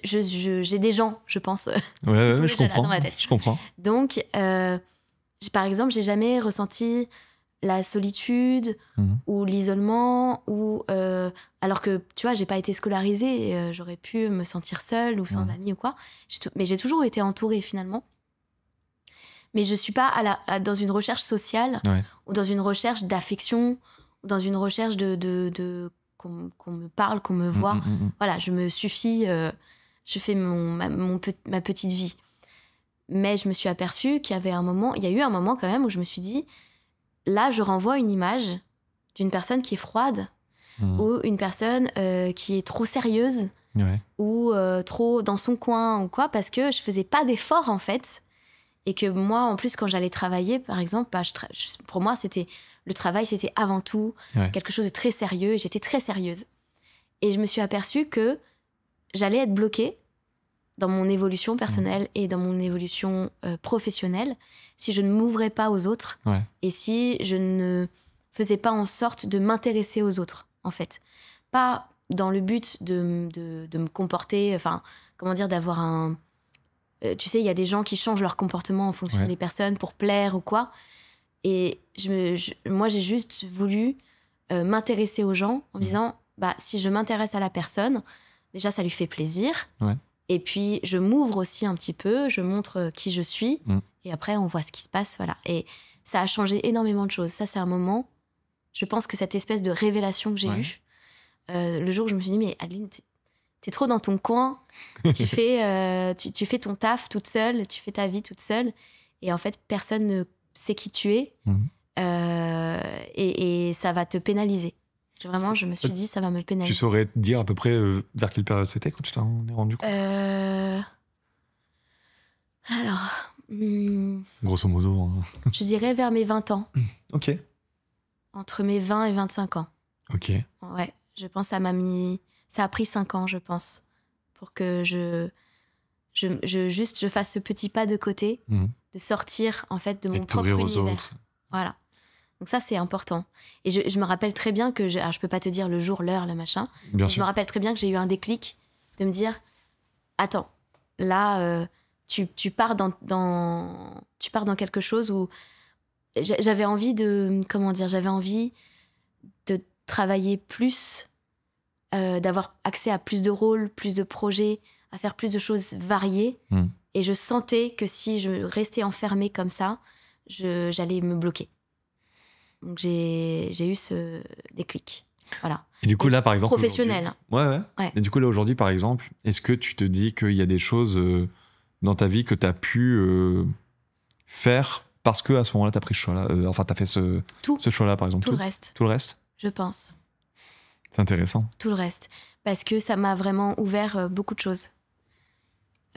j'ai des gens, je pense. Ouais, je comprends. Dans ma tête. Je comprends. Donc, par exemple, j'ai jamais ressenti la solitude ou l'isolement, ou alors que, tu vois, j'ai pas été scolarisée, j'aurais pu me sentir seule ou sans amis ou quoi. Mais j'ai toujours été entourée, finalement. Mais je suis pas dans une recherche sociale ou dans une recherche d'affection ou dans une recherche qu'on me parle, qu'on me voit. Voilà, je me suffis, je fais ma petite vie. Mais je me suis aperçue qu'il y a eu un moment quand même où je me suis dit, là, je renvoie une image d'une personne qui est froide ou une personne qui est trop sérieuse ou trop dans son coin ou quoi, parce que je faisais pas d'effort en fait. Et que moi, en plus, quand j'allais travailler, par exemple, pour moi, le travail, c'était avant tout quelque chose de très sérieux. Et j'étais très sérieuse. Et je me suis aperçue que j'allais être bloquée dans mon évolution personnelle et dans mon évolution professionnelle si je ne m'ouvrais pas aux autres et si je ne faisais pas en sorte de m'intéresser aux autres, en fait. Pas dans le but de me comporter, enfin, comment dire, d'avoir un... tu sais, il y a des gens qui changent leur comportement en fonction des personnes pour plaire ou quoi. Et moi, j'ai juste voulu m'intéresser aux gens en me disant, si je m'intéresse à la personne, déjà, ça lui fait plaisir. Et puis, je m'ouvre aussi un petit peu, je montre qui je suis. Et après, on voit ce qui se passe, voilà. Et ça a changé énormément de choses. Ça, c'est un moment, je pense que cette espèce de révélation que j'ai eue, le jour où je me suis dit, mais Adeline, t'es trop dans ton coin, tu fais ton taf toute seule, tu fais ta vie toute seule, et en fait, personne ne sait qui tu es, et ça va te pénaliser. Vraiment, je me suis dit, ça va me pénaliser. Tu saurais dire à peu près vers quelle période c'était quand tu t'en es rendu compte? Alors... grosso modo. Je dirais vers mes 20 ans. Ok. Entre mes 20 et 25 ans. Ok. Ouais, je pense que ça a pris 5 ans, je pense, pour que je fasse ce petit pas de côté, de sortir, en fait, de mon propre univers. Autres. Voilà. Donc ça, c'est important. Et je me rappelle très bien que... alors, je peux pas te dire le jour, l'heure, le machin. Bien sûr. Je me rappelle très bien que j'ai eu un déclic de me dire, attends, là, tu pars dans quelque chose où j'avais envie de... Comment dire? J'avais envie de travailler plus, d'avoir accès à plus de rôles, plus de projets, à faire plus de choses variées. Et je sentais que si je restais enfermée comme ça, j'allais me bloquer. Donc j'ai eu ce déclic. Voilà. Et du coup, là, par exemple... Professionnel. Ouais. Et du coup, là, aujourd'hui, par exemple, est-ce que tu te dis qu'il y a des choses dans ta vie que tu as pu faire parce qu'à ce moment-là, tu as pris ce choix-là, enfin, tu as fait ce choix-là, par exemple? Tout le reste. Tout le reste? Je pense. C'est intéressant. Tout le reste. Parce que ça m'a vraiment ouvert beaucoup de choses.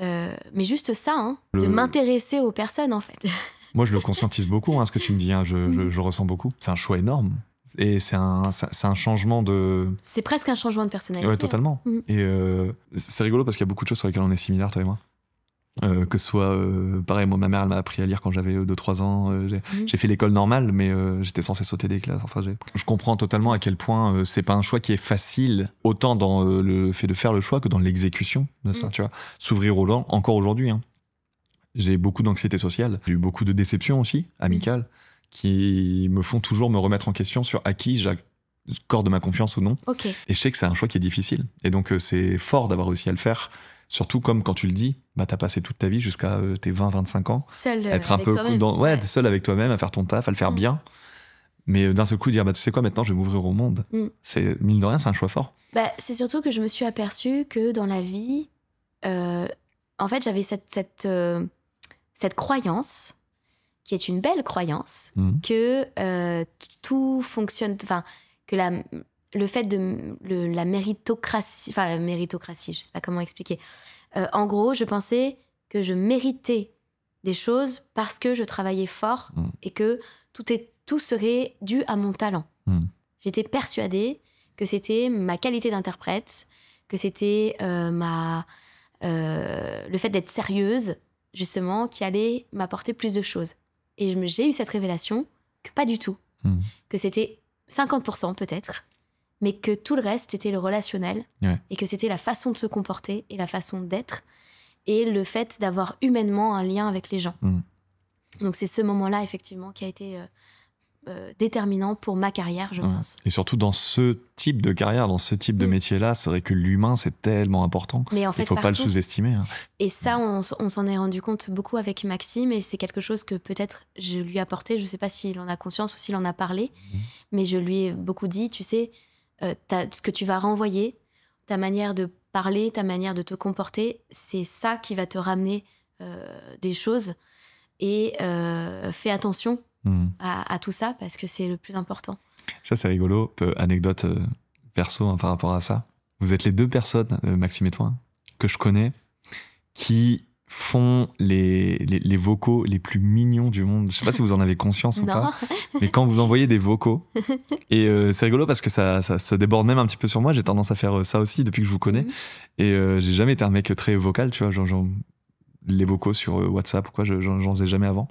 Mais juste ça, hein, de m'intéresser aux personnes, en fait. Moi, je le conscientise beaucoup, hein, ce que tu me dis. Hein, je ressens beaucoup. C'est un choix énorme. Et c'est un changement de... C'est presque un changement de personnalité. Ouais, totalement. Et c'est rigolo parce qu'il y a beaucoup de choses sur lesquelles on est similaires, toi et moi. Que ce soit, pareil, moi, ma mère, elle m'a appris à lire quand j'avais 2-3 ans. J'ai fait l'école normale, mais j'étais censé sauter des classes. Enfin, je comprends totalement à quel point c'est pas un choix qui est facile, autant dans le fait de faire le choix que dans l'exécution de ça, tu vois. S'ouvrir aux gens, encore aujourd'hui. Hein. J'ai beaucoup d'anxiété sociale. J'ai eu beaucoup de déceptions aussi, amicales, qui me font toujours me remettre en question sur à qui j'accorde ma confiance ou non. Okay. Et je sais que c'est un choix qui est difficile. Et donc, c'est fort d'avoir réussi à le faire. Surtout comme quand tu le dis, bah, t'as passé toute ta vie jusqu'à tes 20-25 ans. Seul être un avec peu toi-même. Ouais, seul avec toi-même, à faire ton taf, à le faire bien. Mais d'un seul coup, dire, bah, tu sais quoi, maintenant, je vais m'ouvrir au monde. C'est, mine de rien, c'est un choix fort. Bah, c'est surtout que je me suis aperçue que dans la vie, en fait, j'avais cette croyance, qui est une belle croyance, que tout fonctionne... Enfin, que le fait de la méritocratie, je sais pas comment expliquer. En gros, je pensais que je méritais des choses parce que je travaillais fort et que tout serait dû à mon talent. J'étais persuadée que c'était ma qualité d'interprète, que c'était le fait d'être sérieuse, justement, qui allait m'apporter plus de choses. Et j'ai eu cette révélation que pas du tout. Que c'était 50% peut-être, mais que tout le reste, c'était le relationnel, et que c'était la façon de se comporter et la façon d'être, et le fait d'avoir humainement un lien avec les gens. Donc c'est ce moment-là, effectivement, qui a été déterminant pour ma carrière, je pense. Et surtout dans ce type de carrière, dans ce type de métier-là, c'est vrai que l'humain, c'est tellement important. Mais en fait, il ne faut pas le sous-estimer. Hein. Et ça, on s'en est rendu compte beaucoup avec Maxime, et c'est quelque chose que peut-être je lui ai apporté, je ne sais pas s'il en a conscience ou s'il en a parlé, mais je lui ai beaucoup dit, tu sais, ce que tu vas renvoyer, ta manière de parler, ta manière de te comporter, c'est ça qui va te ramener des choses. Et fais attention à tout ça, parce que c'est le plus important. Ça, c'est rigolo. Anecdote perso hein, par rapport à ça. Vous êtes les deux personnes, Maxime et toi, hein, que je connais, qui font les vocaux les plus mignons du monde. Je sais pas si vous en avez conscience ou pas, mais quand vous envoyez des vocaux, et c'est rigolo parce que ça déborde même un petit peu sur moi. J'ai tendance à faire ça aussi depuis que je vous connais, et j'ai jamais été un mec très vocal, tu vois, genre les vocaux sur WhatsApp ou quoi, j'en faisais jamais avant.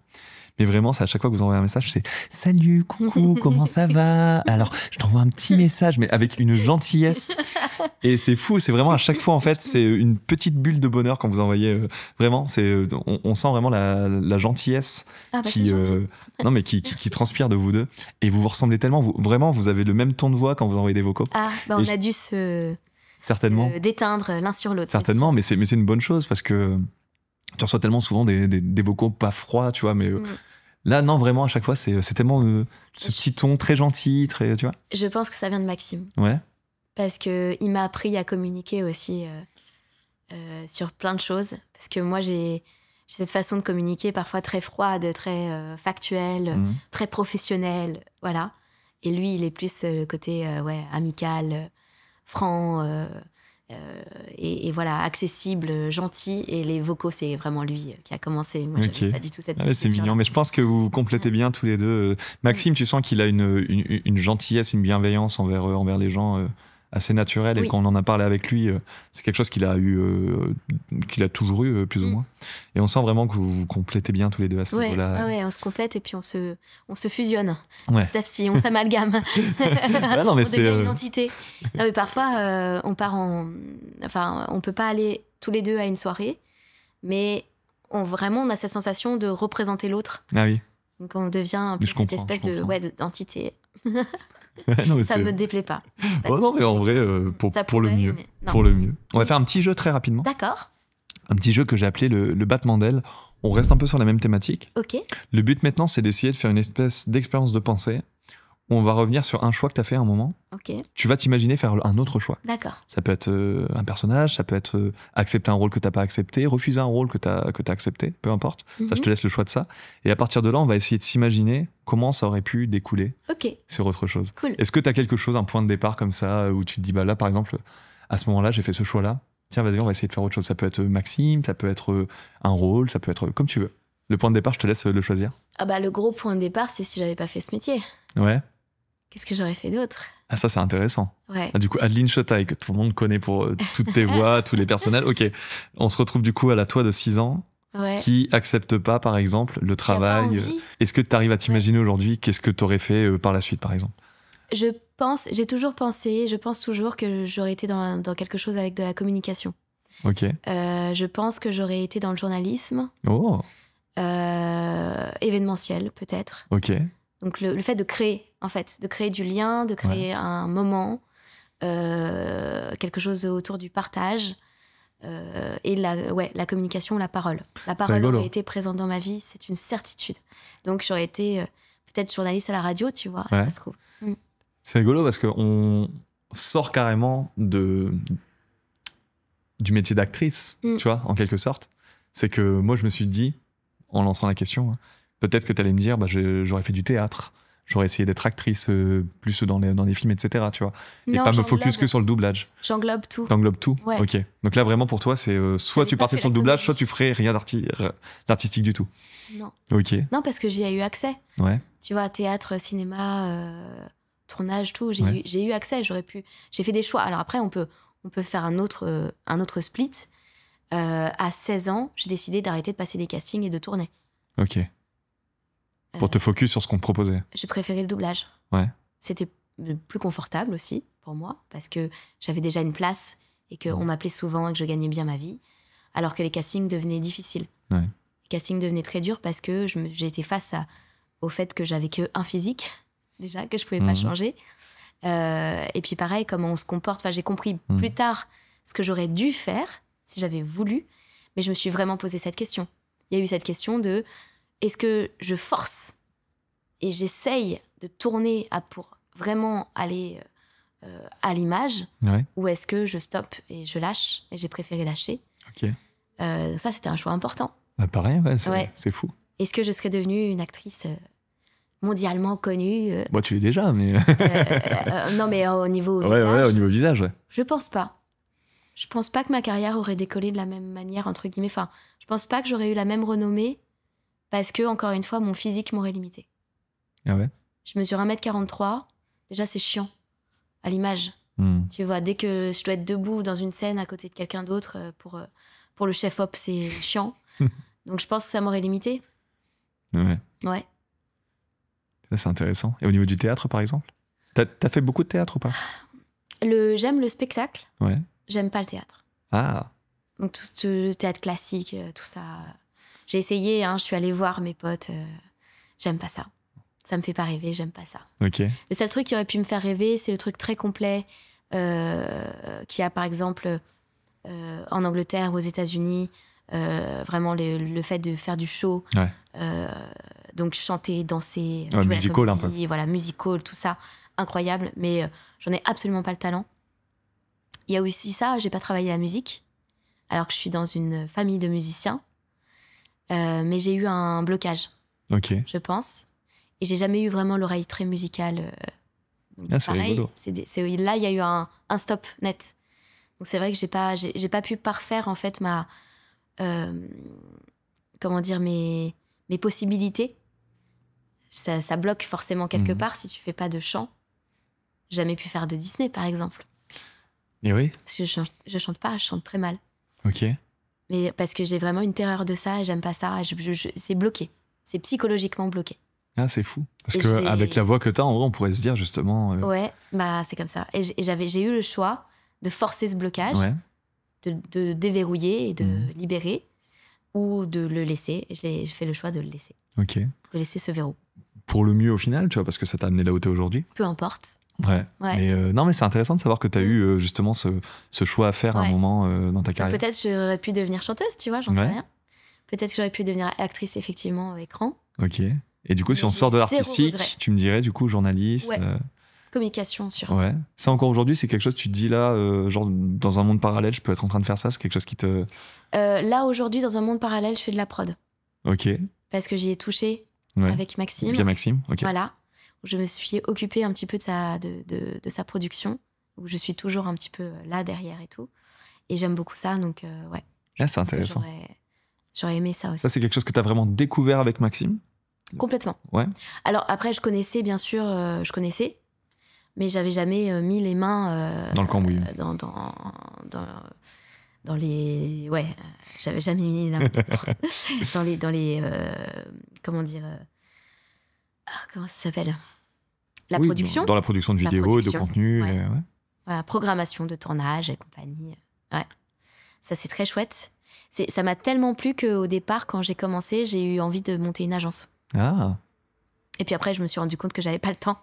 Mais vraiment, c'est à chaque fois que vous envoyez un message, c'est « Salut, coucou, comment ça va ?» Alors, je t'envoie un petit message, mais avec une gentillesse. Et c'est fou, c'est vraiment à chaque fois, en fait, c'est une petite bulle de bonheur quand vous envoyez. Vraiment, on sent vraiment la gentillesse qui transpire de vous deux. Et vous ressemblez tellement, vraiment, vous avez le même ton de voix quand vous envoyez des vocaux. On a dû se déteindre l'un sur l'autre. Certainement, mais c'est une bonne chose parce que tu reçois tellement souvent des vocaux pas froids, tu vois, mais... Là, non, vraiment, à chaque fois, c'est tellement ce petit ton très gentil, très, tu vois. Je pense que ça vient de Maxime. Ouais. Parce qu'il m'a appris à communiquer aussi sur plein de choses. Parce que moi, j'ai cette façon de communiquer parfois très froide, très factuelle, très professionnelle, voilà. Et lui, il est plus le côté amical, franc... et voilà, accessible, gentil, et les vocaux, c'est vraiment lui qui a commencé. Moi, j'avais pas du tout cette c'est mignon, mais je pense que vous complétez bien tous les deux. Maxime, tu sens qu'il a une gentillesse, une bienveillance envers les gens assez naturelle, et quand on en a parlé avec lui, c'est quelque chose qu'il a toujours eu, plus ou moins. Et on sent vraiment que vous complétez bien tous les deux à ce niveau-là. Ouais, on se complète et puis on se fusionne. On s'amalgame. On devient une entité. Non, mais parfois, on peut pas aller tous les deux à une soirée, mais on a cette sensation de représenter l'autre. Ah oui. Donc on devient un peu cette espèce d'entité. Ça me déplaît pas. Non, mais en vrai, pour le mieux. Pour le mieux. On va faire un petit jeu très rapidement. D'accord. Un petit jeu que j'ai appelé le battement d'ailes. On reste un peu sur la même thématique. Ok. Le but maintenant, c'est d'essayer de faire une espèce d'expérience de pensée. On va revenir sur un choix que tu as fait à un moment. Ok. Tu vas t'imaginer faire un autre choix. D'accord. Ça peut être un personnage, ça peut être accepter un rôle que tu n'as pas accepté, refuser un rôle que tu as accepté, peu importe. Ça, je te laisse le choix de ça. Et à partir de là, on va essayer de s'imaginer comment ça aurait pu découler sur autre chose. Cool. Est-ce que tu as quelque chose, un point de départ comme ça, où tu te dis, bah là, par exemple, à ce moment-là, j'ai fait ce choix-là. tiens, vas-y, on va essayer de faire autre chose. Ça peut être Maxime, ça peut être un rôle, ça peut être comme tu veux. Le point de départ, je te laisse le choisir. Ah bah, le gros point de départ, c'est si j'avais pas fait ce métier. Ouais. Qu'est-ce que j'aurais fait d'autre? Ah, ça, c'est intéressant. Ouais. Ah, du coup, Adeline Chotaille, que tout le monde connaît pour toutes tes voix, tous les personnels. Ok, on se retrouve du coup à la toi de 6 ans, qui accepte pas, par exemple, le travail. Est-ce que tu arrives à t'imaginer aujourd'hui qu'est-ce que tu aurais fait par la suite, par exemple? J'ai toujours pensé, je pense toujours que j'aurais été dans quelque chose avec de la communication. Ok. Je pense que j'aurais été dans le journalisme. Oh. Événementiel, peut-être. Ok. Donc le fait de créer, en fait, de créer du lien, de créer un moment, quelque chose autour du partage, et la communication, la parole. La parole aurait été présente dans ma vie, c'est une certitude. Donc j'aurais été peut-être journaliste à la radio, tu vois, ça se trouve. C'est rigolo parce qu'on sort carrément du métier d'actrice, tu vois, en quelque sorte. C'est que moi, je me suis dit, en lançant la question, peut-être que tu allais me dire, j'aurais fait du théâtre, j'aurais essayé d'être actrice plus dans les films, etc. Tu vois, et pas me focus que sur le doublage. J'englobe tout. T'englobes tout. Ouais. Ok. Donc là, vraiment, pour toi, c'est soit tu partais sur le doublage, soit tu ferais rien d'artistique du tout. Non. Ok. Non, parce que j'y ai eu accès. Ouais. Tu vois, théâtre, cinéma, tournage, tout, j'ai eu accès. J'ai fait des choix. Alors après, on peut faire un autre split. À 16 ans, j'ai décidé d'arrêter de passer des castings et de tourner. Ok. Pour te focus sur ce qu'on te proposait. Je préférais le doublage. Ouais. C'était plus confortable aussi pour moi, parce que j'avais déjà une place et qu'on m'appelait souvent et que je gagnais bien ma vie, alors que les castings devenaient difficiles. Ouais. Les castings devenaient très durs parce que j'ai été face au fait que j'avais qu'un physique, déjà, que je pouvais pas changer. Et puis pareil, comment on se comporte. Enfin, j'ai compris plus tard ce que j'aurais dû faire si j'avais voulu, mais je me suis vraiment posé cette question. Il y a eu cette question de est-ce que je force et j'essaye de tourner pour vraiment aller à l'image, ou est-ce que je stoppe et je lâche, et j'ai préféré lâcher. Ok. Ça, c'était un choix important. Bah pareil, c'est fou. Est-ce que je serais devenue une actrice mondialement connue Bon, tu l'es déjà, mais... non, mais au niveau visage... Ouais, au niveau visage, ouais. Je pense pas. Je pense pas que ma carrière aurait décollé de la même manière, entre guillemets. Enfin, je pense pas que j'aurais eu la même renommée parce que, encore une fois, mon physique m'aurait limité. Ah ouais? Je mesure 1m43. Déjà, c'est chiant à l'image. Tu vois, dès que je dois être debout dans une scène à côté de quelqu'un d'autre, pour le chef-op, c'est chiant. Donc, je pense que ça m'aurait limité. Ouais. Ça, c'est intéressant. Et au niveau du théâtre, par exemple? T'as fait beaucoup de théâtre ou pas? J'aime le spectacle. Ouais. J'aime pas le théâtre. Ah. Donc, tout le théâtre classique, tout ça. J'ai essayé, je suis allée voir mes potes. J'aime pas ça. Ça me fait pas rêver, j'aime pas ça. Ok. Le seul truc qui aurait pu me faire rêver, c'est le truc très complet qu'il y a, par exemple, en Angleterre, aux États-Unis. Vraiment, le fait de faire du show. Ouais. Donc, chanter, danser, ouais, jouer musical, la comédie, un peu. voilà, musical, tout ça. Incroyable, mais j'en ai absolument pas le talent. Il y a aussi ça, j'ai pas travaillé la musique, alors que je suis dans une famille de musiciens. Mais j'ai eu un blocage, je pense. Et j'ai jamais eu vraiment l'oreille très musicale. C'est pareil, rigolo. Là, il y a eu un stop net. Donc c'est vrai que j'ai pas pu parfaire en fait mes possibilités. Ça bloque forcément quelque part si tu fais pas de chant. J'ai jamais pu faire de Disney, par exemple. Et oui. Parce que je chante pas, je chante très mal. Ok. Mais parce que j'ai vraiment une terreur de ça et j'aime pas ça. C'est bloqué. C'est psychologiquement bloqué. Ah, c'est fou. Parce qu'avec la voix que t'as, en vrai, on pourrait se dire justement... Ouais, bah c'est comme ça. Et j'ai eu le choix de forcer ce blocage, de déverrouiller et de libérer, ou de le laisser. Et j'ai fait le choix de le laisser. Ok. De laisser ce verrou. Pour le mieux au final, tu vois, parce que ça t'a amené là où t'es aujourd'hui. Peu importe. Ouais. Mais non, mais c'est intéressant de savoir que t'as eu justement ce choix à faire à un moment dans ta carrière. Peut-être j'aurais pu devenir chanteuse, tu vois, j'en sais rien. Peut-être que j'aurais pu devenir actrice, effectivement, au écran. Ok. Et du coup, si on sort de l'artistique, tu me dirais, du coup, journaliste. Communication, sûr. Ouais. Ça, encore aujourd'hui, c'est quelque chose, tu te dis là, genre, dans un monde parallèle, je peux être en train de faire ça, c'est quelque chose qui te... Là, aujourd'hui, dans un monde parallèle, je fais de la prod. Ok. Parce que j'y ai touché avec Maxime. Via Maxime, ok. Voilà. Je me suis occupée un petit peu de sa production, où je suis toujours un petit peu là, derrière et tout. Et j'aime beaucoup ça, donc ouais. C'est intéressant. J'aurais aimé ça aussi. Ça, c'est quelque chose que tu as vraiment découvert avec Maxime ? Complètement. Ouais. Alors après, je connaissais, bien sûr, mais j'avais jamais mis les mains dans le cambouis. Dans les... Ouais, j'avais jamais mis les mains dans les comment dire... comment ça s'appelle ? La production. Dans la production de vidéos, de contenu. Ouais. Voilà, programmation de tournage et compagnie. Ouais. Ça, c'est très chouette. Ça m'a tellement plu qu'au départ, quand j'ai commencé, j'ai eu envie de monter une agence. Ah. Et puis après, je me suis rendu compte que j'avais pas le temps.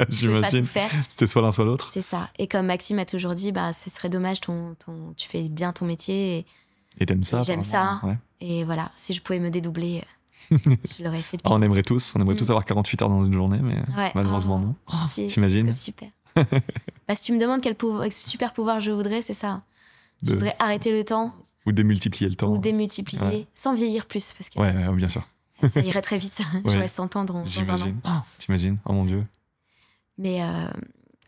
Je pouvais pas tout faire. C'était soit l'un, soit l'autre. C'est ça. Et comme Maxime a toujours dit, ce serait dommage, tu fais bien ton métier. Et t'aimes ça. J'aime ça. Ouais. Et voilà, si je pouvais me dédoubler, je l'aurais fait. On aimerait tous avoir 48 heures dans une journée, mais malheureusement non. T'imagines ? C'est super. Si tu me demandes quel super pouvoir je voudrais, c'est ça. Je voudrais arrêter le temps. Ou démultiplier le temps. Ou démultiplier, sans vieillir plus. Parce que ouais, bien sûr. Ça irait très vite. J'aurais 100 ans dans un an. T'imagines ? Oh mon Dieu. Mais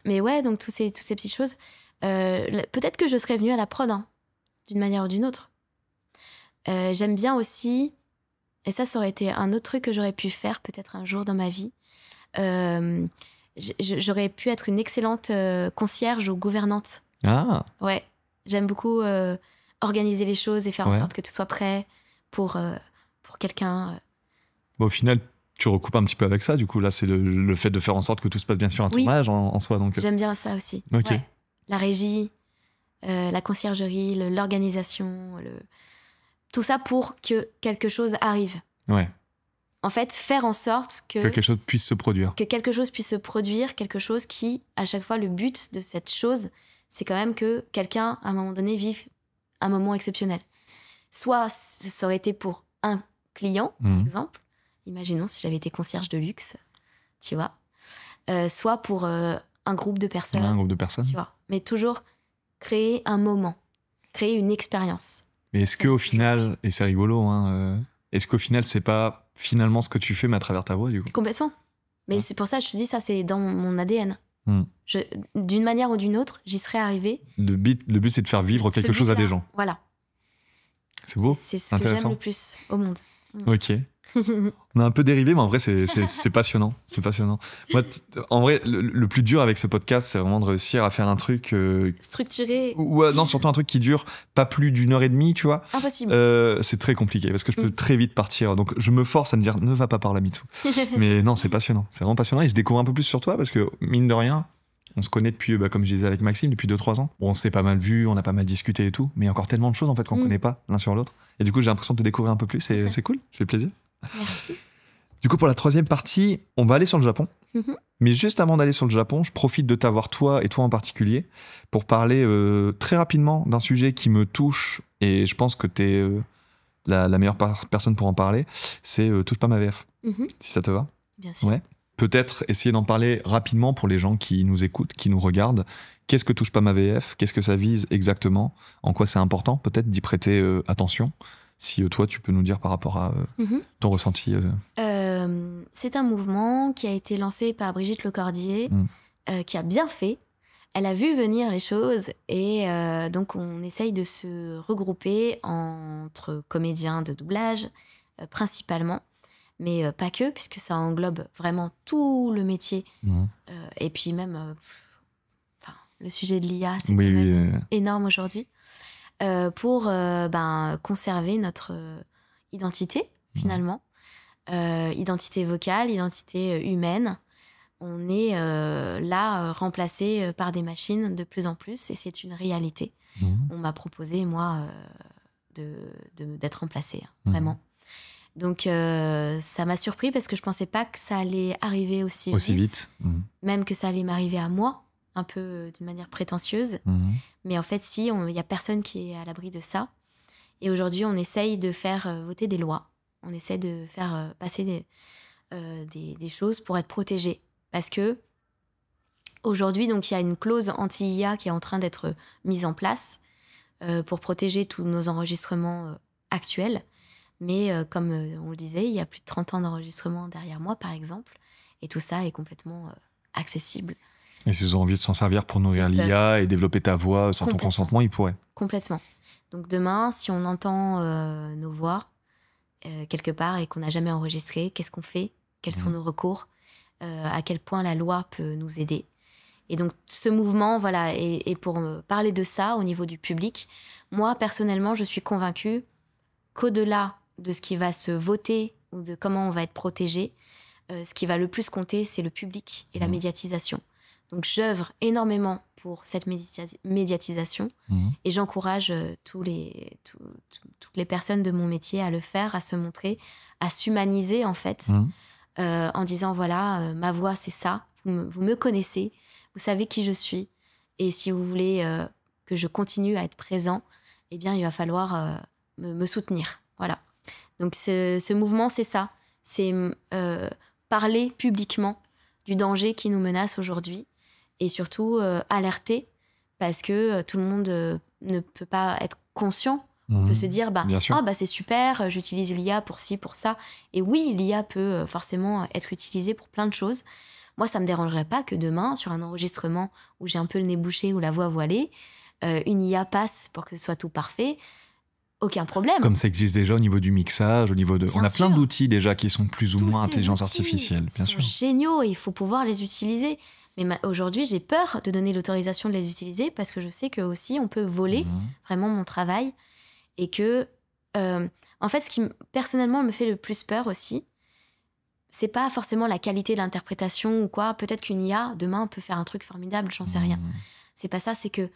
ouais, donc toutes ces petites choses. Peut-être que je serais venue à la prod, d'une manière ou d'une autre. J'aime bien aussi, et ça aurait été un autre truc que j'aurais pu faire peut-être un jour dans ma vie. J'aurais pu être une excellente concierge ou gouvernante. Ah. Ouais, j'aime beaucoup organiser les choses et faire en sorte que tout soit prêt pour quelqu'un. Au final, tu recoupes un petit peu avec ça. Du coup, là, c'est le fait de faire en sorte que tout se passe bien sur un tournage en soi. Donc... J'aime bien ça aussi. Okay. Ouais. La régie, la conciergerie, l'organisation, tout ça pour que quelque chose arrive. Ouais. En fait, faire en sorte que quelque chose puisse se produire. Que quelque chose puisse se produire, quelque chose qui, à chaque fois, le but de cette chose, c'est quand même que quelqu'un, à un moment donné, vive un moment exceptionnel. Soit ça aurait été pour un client, par exemple. Imaginons si j'avais été concierge de luxe, tu vois. Soit pour un groupe de personnes. Un groupe de personnes. Tu vois. Mais toujours créer un moment, créer une expérience. Mais est-ce qu'au final, et c'est rigolo, est-ce qu'au final, c'est pas finalement ce que tu fais, mais à travers ta voix, du coup ? Complètement. Mais c'est pour ça que je te dis, ça, c'est dans mon ADN. D'une manière ou d'une autre, j'y serais arrivée. Le but, c'est de faire vivre quelque chose à des gens. Voilà. C'est beau. C'est ce que j'aime le plus au monde. Ok. On a un peu dérivé, mais en vrai, c'est passionnant. C'est passionnant. Moi, en vrai, le plus dur avec ce podcast, c'est vraiment de réussir à faire un truc... structuré. Non, surtout un truc qui dure pas plus d'1h30, tu vois. Impossible. C'est très compliqué, parce que je peux très vite partir. Donc, je me force à me dire, ne va pas par là, Mitsou. Mais non, c'est passionnant. C'est vraiment passionnant. Et je découvre un peu plus sur toi, parce que, mine de rien, on se connaît depuis, comme je disais avec Maxime, depuis 2-3 ans. Bon, on s'est pas mal vu, on a pas mal discuté et tout. Mais il y a encore tellement de choses, en fait, qu'on connaît pas l'un sur l'autre. Et du coup, j'ai l'impression de te découvrir un peu plus. C'est cool. Ça fait plaisir. Merci. Du coup, pour la troisième partie, on va aller sur le Japon. Mais juste avant d'aller sur le Japon, je profite de t'avoir toi et toi en particulier pour parler très rapidement d'un sujet qui me touche et je pense que t'es la meilleure personne pour en parler. C'est Touche pas ma VF, si ça te va. Bien sûr. Ouais. Peut-être essayer d'en parler rapidement pour les gens qui nous écoutent, qui nous regardent. Qu'est-ce que Touche pas ma VF ? Qu'est-ce que ça vise exactement ? En quoi c'est important peut-être d'y prêter attention ? Si toi, tu peux nous dire par rapport à ton ressenti. C'est un mouvement qui a été lancé par Brigitte Lecordier, qui a bien fait. Elle a vu venir les choses et donc on essaye de se regrouper entre comédiens de doublage, principalement, mais pas que, puisque ça englobe vraiment tout le métier. Et puis même, le sujet de l'IA, c'est quand même énorme aujourd'hui. Pour conserver notre identité, finalement. Identité vocale, identité humaine. On est là, remplacé par des machines de plus en plus, et c'est une réalité. On m'a proposé, moi, d'être remplacée, vraiment. Donc, ça m'a surpris parce que je ne pensais pas que ça allait arriver aussi vite. Même que ça allait m'arriver à moi. Un peu d'une manière prétentieuse. Mais en fait, il n'y a personne qui est à l'abri de ça. Et aujourd'hui, on essaye de faire voter des lois. On essaie de faire passer des choses pour être protégé. Parce que aujourd'hui, donc, il y a une clause anti-IA qui est en train d'être mise en place pour protéger tous nos enregistrements actuels. Mais comme on le disait, il y a plus de 30 ans d'enregistrement derrière moi, par exemple. Et tout ça est complètement accessible. Et s'ils ont envie de s'en servir pour nourrir l'IA et développer ta voix sans ton consentement, ils pourraient. Complètement. Donc demain, si on entend nos voix quelque part et qu'on n'a jamais enregistré, qu'est-ce qu'on fait? Quels sont nos recours? À quel point la loi peut nous aider? Et donc ce mouvement, voilà, et pour parler de ça au niveau du public, moi personnellement, je suis convaincue qu'au-delà de ce qui va se voter ou de comment on va être protégé, ce qui va le plus compter, c'est le public et la médiatisation. Donc j'œuvre énormément pour cette médiatisation et j'encourage toutes les personnes de mon métier à le faire, à se montrer, à s'humaniser en fait, en disant voilà, ma voix c'est ça, vous me connaissez, vous savez qui je suis et si vous voulez que je continue à être présent, eh bien il va falloir me soutenir. Voilà. Donc ce mouvement c'est ça, c'est parler publiquement du danger qui nous menace aujourd'hui et surtout alerter parce que tout le monde ne peut pas être conscient. On peut se dire, c'est super, j'utilise l'IA pour ci, pour ça. Et oui, l'IA peut forcément être utilisée pour plein de choses. Moi, ça ne me dérangerait pas que demain, sur un enregistrement où j'ai un peu le nez bouché ou la voix voilée, une IA passe pour que ce soit tout parfait. Aucun problème. Comme ça existe déjà au niveau du mixage, au niveau de... On a plein d'outils déjà qui sont plus ou moins intelligence artificielle, bien sûr. Ils sont géniaux et il faut pouvoir les utiliser. Mais aujourd'hui, j'ai peur de donner l'autorisation de les utiliser parce que je sais que aussi on peut voler vraiment mon travail et que, en fait, ce qui personnellement me fait le plus peur aussi, c'est pas forcément la qualité de l'interprétation ou quoi. Peut-être qu'une IA demain peut faire un truc formidable, j'en sais rien. C'est pas ça, c'est que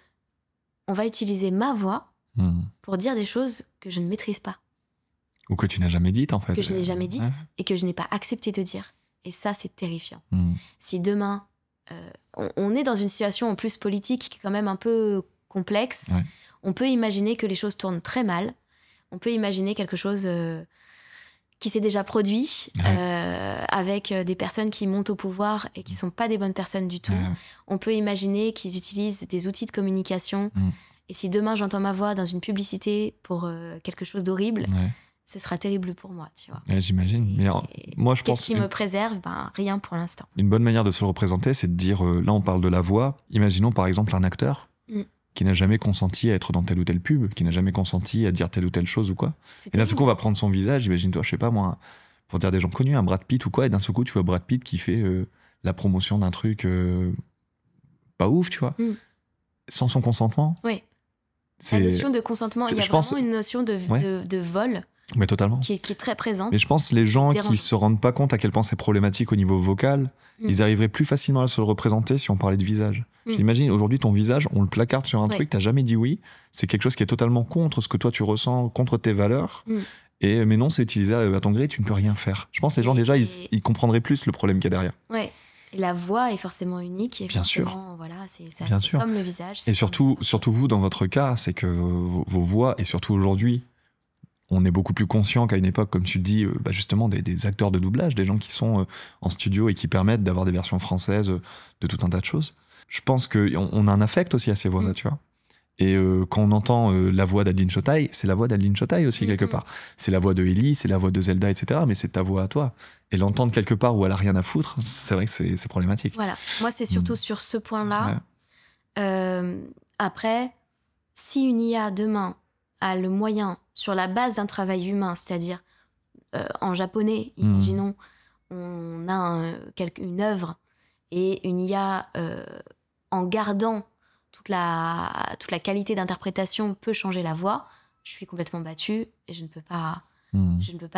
on va utiliser ma voix pour dire des choses que je ne maîtrise pas. Ou que tu n'as jamais dites, en fait. Que je n'ai jamais dites et que je n'ai pas accepté de dire. Et ça, c'est terrifiant. Si demain, on est dans une situation en plus politique qui est quand même un peu complexe, on peut imaginer que les choses tournent très mal. On peut imaginer quelque chose qui s'est déjà produit avec des personnes qui montent au pouvoir et qui ne sont pas des bonnes personnes du tout. On peut imaginer qu'ils utilisent des outils de communication. Et si demain, j'entends ma voix dans une publicité pour quelque chose d'horrible, ce sera terrible pour moi, tu vois. J'imagine. Mais moi, je pense... Qu'est-ce qui me préserve? Rien pour l'instant. Une bonne manière de se le représenter, c'est de dire, là, on parle de la voix. Imaginons, par exemple, un acteur qui n'a jamais consenti à être dans telle ou telle pub, qui n'a jamais consenti à dire telle ou telle chose ou quoi. Et d'un seul coup, on va prendre son visage, imagine-toi, je sais pas moi, pour dire des gens connus, un Brad Pitt ou quoi, et d'un seul coup, tu vois Brad Pitt qui fait la promotion d'un truc pas ouf, tu vois, sans son consentement. Oui. La notion de consentement, il y a vraiment une notion de vol. Mais totalement. Qui est très présente. Mais je pense que les gens qui se rendent pas compte à quel point c'est problématique au niveau vocal, ils arriveraient plus facilement à se le représenter si on parlait de visage. J'imagine, aujourd'hui, ton visage, on le placarde sur un truc, t'as jamais dit oui. C'est quelque chose qui est totalement contre ce que toi tu ressens, contre tes valeurs. Mais non, c'est utilisé à ton gré, tu ne peux rien faire. Je pense que les gens, déjà, ils comprendraient plus le problème qu'il y a derrière. Ouais. Et la voix est forcément unique. Et bien sûr. Voilà, c'est sûr. comme le visage. Et surtout vous, dans votre cas, c'est que vos voix, et surtout aujourd'hui, on est beaucoup plus conscient qu'à une époque, comme tu le dis, justement, des acteurs de doublage, des gens qui sont en studio et qui permettent d'avoir des versions françaises de tout un tas de choses. Je pense qu'on a un affect aussi à ces voix-là, tu vois. Et quand on entend la voix d'Adeline Chotaille, c'est la voix d'Adeline Chotaille aussi, quelque part. C'est la voix de Ellie, c'est la voix de Zelda, etc. Mais c'est ta voix à toi. Et l'entendre quelque part où elle a rien à foutre, c'est vrai que c'est problématique. Voilà. Moi, c'est surtout sur ce point-là. Après, si une IA, demain, a le moyen, sur la base d'un travail humain, c'est-à-dire en japonais, imaginons, on a une œuvre et une IA, en gardant toute la qualité d'interprétation, peut changer la voix, je suis complètement battue et je ne peux pas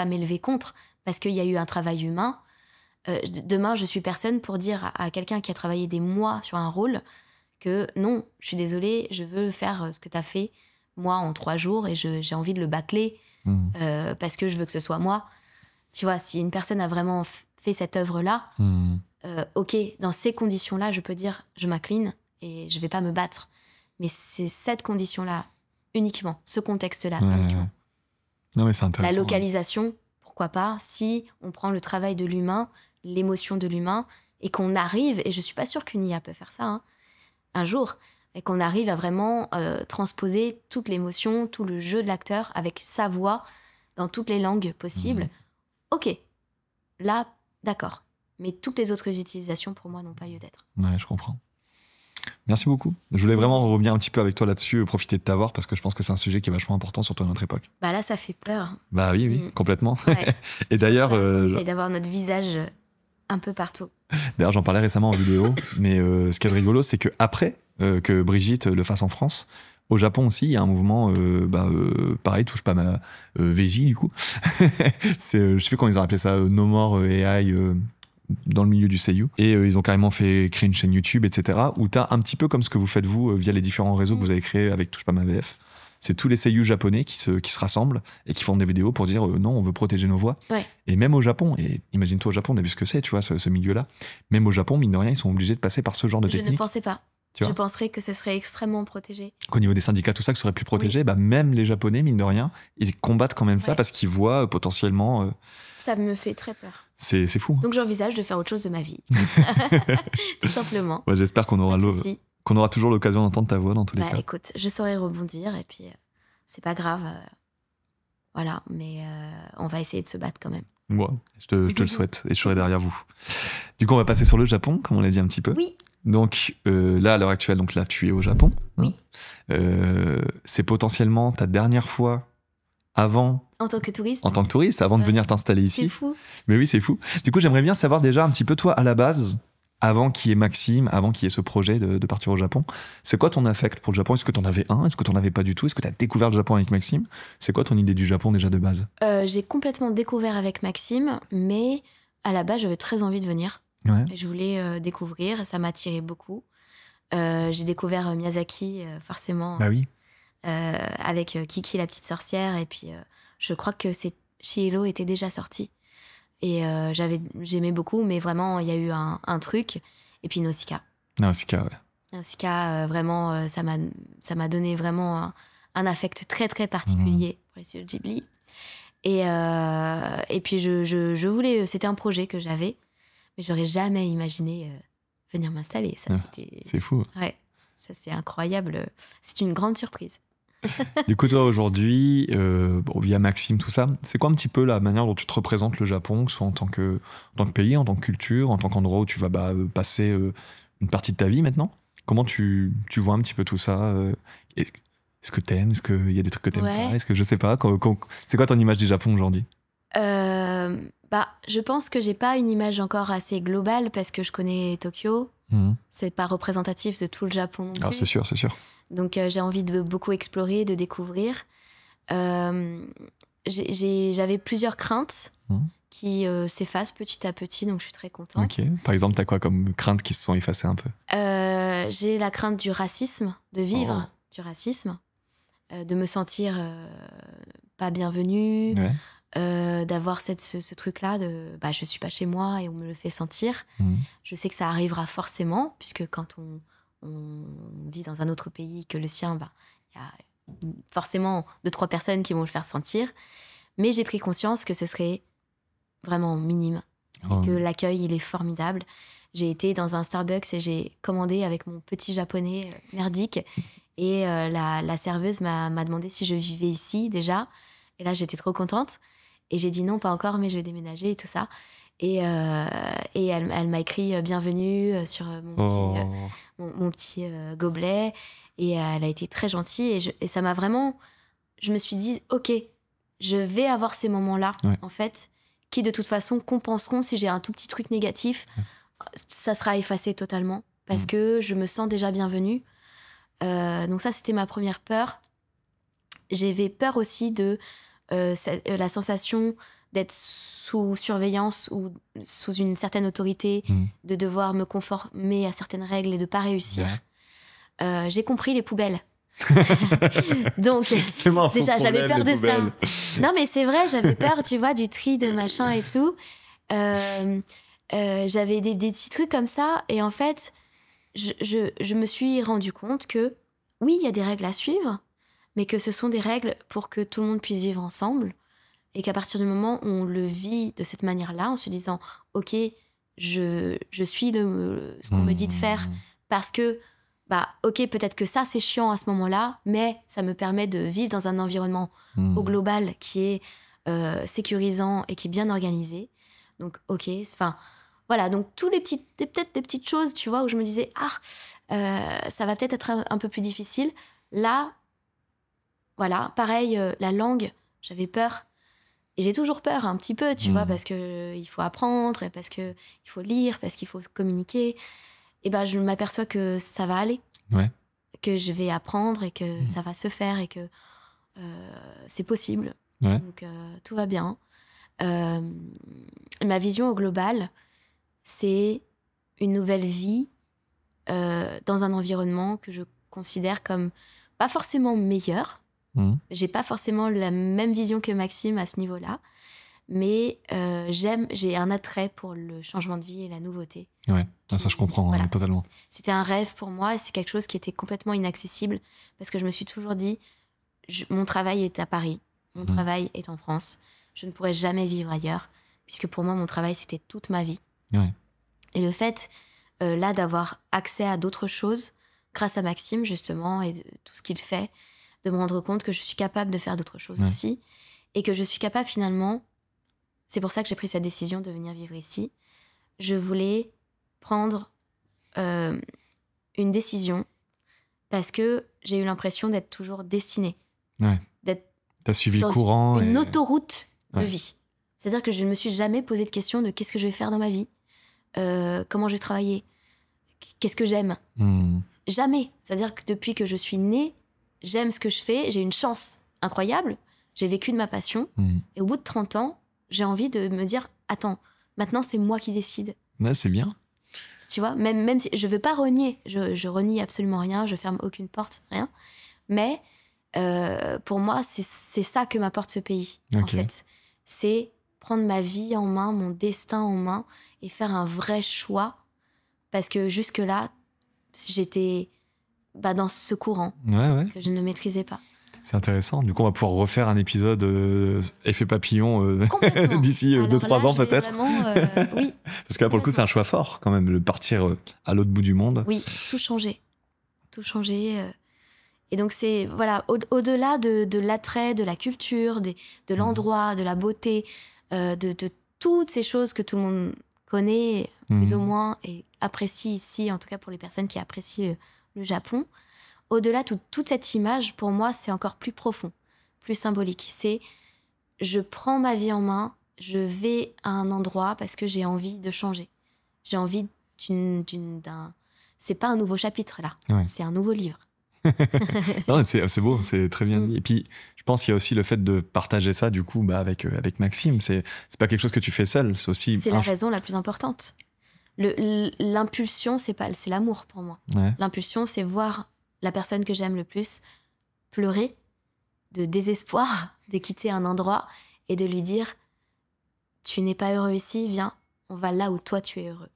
m'élever contre parce qu'il y a eu un travail humain. Demain, je suis personne pour dire à quelqu'un qui a travaillé des mois sur un rôle que non, je suis désolée, je veux faire ce que tu as fait moi en 3 jours et j'ai envie de le bâcler parce que je veux que ce soit moi. Tu vois, si une personne a vraiment fait cette œuvre-là, ok, dans ces conditions-là, je peux dire je m'incline et je vais pas me battre. Mais c'est cette condition-là uniquement, ce contexte-là uniquement. Non, mais c'est intéressant. La localisation, pourquoi pas, si on prend le travail de l'humain, l'émotion de l'humain, et qu'on arrive, et je suis pas sûre qu'une IA peut faire ça, un jour, et qu'on arrive à vraiment transposer toute l'émotion, tout le jeu de l'acteur avec sa voix dans toutes les langues possibles. Ok, là, d'accord. Mais toutes les autres utilisations, pour moi, n'ont pas lieu d'être. Ouais, je comprends. Merci beaucoup. Je voulais vraiment revenir un petit peu avec toi là-dessus, profiter de t'avoir, parce que je pense que c'est un sujet qui est vachement important, surtout à notre époque. Bah là, ça fait peur. Bah oui, complètement. Ouais. Et d'ailleurs... on essaye d'avoir notre visage un peu partout. D'ailleurs, j'en parlais récemment en vidéo, mais ce qui est rigolo, c'est que après que Brigitte le fasse en France, au Japon aussi, il y a un mouvement, pareil, touche pas ma VJ du coup. Je sais plus comment ils ont appelé ça, No More AI dans le milieu du seiyuu. Et ils ont carrément fait créer une chaîne YouTube, etc. où t'as un petit peu comme ce que vous faites vous via les différents réseaux que vous avez créés avec Touche pas ma VF. C'est tous les seiyuu japonais qui se rassemblent et qui font des vidéos pour dire non, on veut protéger nos voix. Ouais. Et même au Japon, et imagine-toi au Japon, on a vu ce que c'est, tu vois, ce milieu-là. Même au Japon, mine de rien, ils sont obligés de passer par ce genre de technique. Je ne pensais pas. Tu vois, je penserais que ce serait extrêmement protégé. qu'au niveau des syndicats, tout ça, que ce serait plus protégé, bah, même les Japonais, mine de rien, ils combattent quand même ça parce qu'ils voient potentiellement. Ça me fait très peur. C'est fou. Hein. Donc j'envisage de faire autre chose de ma vie. Tout simplement. Ouais, j'espère qu'on aura toujours l'occasion d'entendre ta voix dans tous les cas. Écoute, je saurai rebondir et puis c'est pas grave. Voilà, mais on va essayer de se battre quand même. Moi, je te le souhaite et je serai derrière vous. Du coup, on va passer sur le Japon, comme on l'a dit un petit peu. Oui. Donc là, à l'heure actuelle, donc là, tu es au Japon. Oui. C'est potentiellement ta dernière fois avant... En tant que touriste. En tant que touriste, avant de venir t'installer ici. C'est fou. Mais oui, c'est fou. Du coup, j'aimerais bien savoir déjà un petit peu, toi, à la base, avant qu'il y ait Maxime, avant qu'il y ait ce projet de partir au Japon, c'est quoi ton affect pour le Japon? Est-ce que tu en avais un? Est-ce que tu n'en avais pas du tout? Est-ce que tu as découvert le Japon avec Maxime? C'est quoi ton idée du Japon déjà de base? J'ai complètement découvert avec Maxime, mais à la base, j'avais très envie de venir. Ouais. Je voulais découvrir, ça m'attirait beaucoup. J'ai découvert Miyazaki, forcément. Bah oui. Avec Kiki la petite sorcière, et puis je crois que Chihiro était déjà sorti. Et j'aimais beaucoup, mais vraiment, il y a eu un truc. Et puis Nausicaa. Nausicaa, ouais. Nausicaa, vraiment, ça m'a donné vraiment un affect très, très particulier pour les studios Ghibli. Et puis, je voulais... C'était un projet que j'avais, mais j'aurais jamais imaginé venir m'installer. Ça, c'est fou. Ouais, ça, c'est incroyable. C'est une grande surprise. Du coup, toi, aujourd'hui, via Maxime, tout ça, c'est quoi un petit peu la manière dont tu te représentes le Japon, que ce soit en tant que pays, en tant que culture, en tant qu'endroit où tu vas passer une partie de ta vie maintenant? Comment tu vois un petit peu tout ça? Est-ce que t'aimes? Est-ce qu'il y a des trucs que t'aimes pas? Est-ce que je sais pas? C'est quoi ton image du Japon aujourd'hui? Je pense que j'ai pas une image encore assez globale parce que je connais Tokyo. C'est pas représentatif de tout le Japon non plus. Ah, c'est sûr, c'est sûr. Donc j'ai envie de beaucoup explorer, de découvrir. J'avais plusieurs craintes qui s'effacent petit à petit, donc je suis très contente. Okay. Par exemple, t'as quoi comme craintes qui se sont effacées un peu? J'ai la crainte du racisme, de vivre du racisme, de me sentir pas bienvenue, d'avoir ce truc-là de je suis pas chez moi et on me le fait sentir. Je sais que ça arrivera forcément, puisque quand on vit dans un autre pays que le sien, y a forcément 2-3 personnes qui vont le faire sentir. Mais j'ai pris conscience que ce serait vraiment minime. Et que l'accueil, il est formidable. J'ai été dans un Starbucks et j'ai commandé avec mon petit japonais merdique. Et la serveuse m'a demandé si je vivais ici déjà. Et là, j'étais trop contente. Et j'ai dit non, pas encore, mais je vais déménager et tout ça. Et elle m'a écrit bienvenue sur mon petit gobelet. Et elle a été très gentille. Et ça m'a vraiment... Je me suis dit, ok, je vais avoir ces moments-là, en fait, qui de toute façon compenseront si j'ai un tout petit truc négatif. Ça sera effacé totalement. Parce que je me sens déjà bienvenue. Donc ça, c'était ma première peur. J'avais peur aussi de la sensation d'être sous surveillance ou sous une certaine autorité, de devoir me conformer à certaines règles et de pas réussir. J'ai compris les poubelles. Donc déjà j'avais peur de ça. Non mais c'est vrai, j'avais peur, tu vois, du tri de machin et tout. J'avais des petits trucs comme ça et en fait je me suis rendu compte que oui, il y a des règles à suivre, mais que ce sont des règles pour que tout le monde puisse vivre ensemble. Et qu'à partir du moment où on le vit de cette manière-là, en se disant « Ok, je suis ce qu'on me dit de faire parce que, ok, peut-être que ça, c'est chiant à ce moment-là, mais ça me permet de vivre dans un environnement au global qui est sécurisant et qui est bien organisé. Donc, ok, Voilà, donc peut-être des petites choses, tu vois, où je me disais, ça va peut-être être un peu plus difficile. Là, voilà, pareil, la langue, j'avais peur. Et j'ai toujours peur un petit peu, tu vois, parce qu'il faut apprendre, et parce qu'il faut lire, parce qu'il faut communiquer. Et ben, je m'aperçois que ça va aller. Ouais. Que je vais apprendre et que ça va se faire et que c'est possible. Ouais. Donc, tout va bien. Ma vision au global, c'est une nouvelle vie dans un environnement que je considère comme pas forcément meilleur. J'ai pas forcément la même vision que Maxime à ce niveau-là, mais j'ai un attrait pour le changement de vie et la nouveauté. Ouais, ça je comprends voilà, totalement. C'était un rêve pour moi et c'est quelque chose qui était complètement inaccessible parce que je me suis toujours dit, mon travail est à Paris, mon travail est en France, je ne pourrais jamais vivre ailleurs puisque pour moi mon travail c'était toute ma vie. Ouais. Et le fait là d'avoir accès à d'autres choses grâce à Maxime justement et de tout ce qu'il fait, de me rendre compte que je suis capable de faire d'autres choses aussi et que je suis capable finalement, c'est pour ça que j'ai pris cette décision de venir vivre ici. Je voulais prendre une décision parce que j'ai eu l'impression d'être toujours destinée. Ouais. T'as suivi le courant. Une autoroute de vie. C'est-à-dire que je ne me suis jamais posé de question de qu'est-ce que je vais faire dans ma vie, comment je vais travailler, qu'est-ce que j'aime. Jamais. C'est-à-dire que depuis que je suis née, j'aime ce que je fais, j'ai une chance incroyable, j'ai vécu de ma passion, et au bout de 30 ans, j'ai envie de me dire, attends, maintenant c'est moi qui décide. Ouais, c'est bien. Tu vois, même si je veux pas renier, je renie absolument rien, je ferme aucune porte, rien. Mais pour moi, c'est ça que m'apporte ce pays, en fait. C'est prendre ma vie en main, mon destin en main, et faire un vrai choix. Parce que jusque-là, j'étais dans ce courant que je ne maîtrisais pas. C'est intéressant. Du coup, on va pouvoir refaire un épisode effet papillon d'ici 2-3 ans peut-être. Oui. Parce que là, pour le coup, c'est un choix fort quand même, de partir à l'autre bout du monde. Oui, tout changer. Tout changer. Et donc, c'est, voilà, au-delà de l'attrait, de la culture, de l'endroit, de la beauté, de toutes ces choses que tout le monde connaît, plus ou moins, et apprécie ici, en tout cas pour les personnes qui apprécient le Japon. Au-delà de toute cette image, pour moi, c'est encore plus profond, plus symbolique. C'est, je prends ma vie en main, je vais à un endroit parce que j'ai envie de changer. J'ai envie d'un... C'est pas un nouveau chapitre, là. C'est un nouveau livre. Non, c'est beau, c'est très bien dit. Et puis, je pense qu'il y a aussi le fait de partager ça, du coup, avec Maxime. C'est pas quelque chose que tu fais seul, c'est aussi... C'est la raison la plus importante. L'impulsion, c'est l'amour pour moi. L'impulsion, c'est voir la personne que j'aime le plus pleurer de désespoir de quitter un endroit et de lui dire « Tu n'es pas heureux ici, viens, on va là où toi tu es heureux. »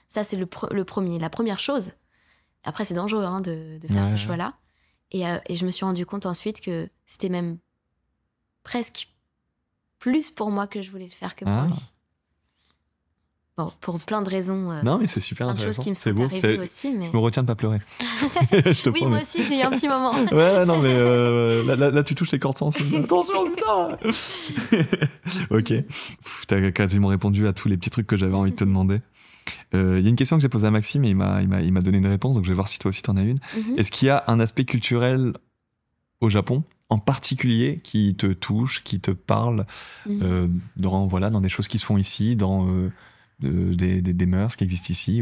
Ça, c'est la première chose. Après, c'est dangereux de faire ce choix-là. Et je me suis rendu compte ensuite que c'était même presque plus pour moi que je voulais le faire que pour lui. Bon, pour plein de raisons. Non, mais c'est super intéressant. Plein de choses qui me sont arrivées aussi. Mais... Je me retiens de pas pleurer. Je te promets. Moi aussi, j'ai eu un petit moment. Non, mais là, tu touches les cordes sensibles. Attention, putain. Ok. T'as quasiment répondu à tous les petits trucs que j'avais envie de te demander. Il y a une question que j'ai posée à Maxime et il m'a donné une réponse, donc je vais voir si toi aussi t'en as une. Est-ce qu'il y a un aspect culturel au Japon, en particulier, qui te touche, qui te parle, dans des choses qui se font ici, dans des mœurs qui existent ici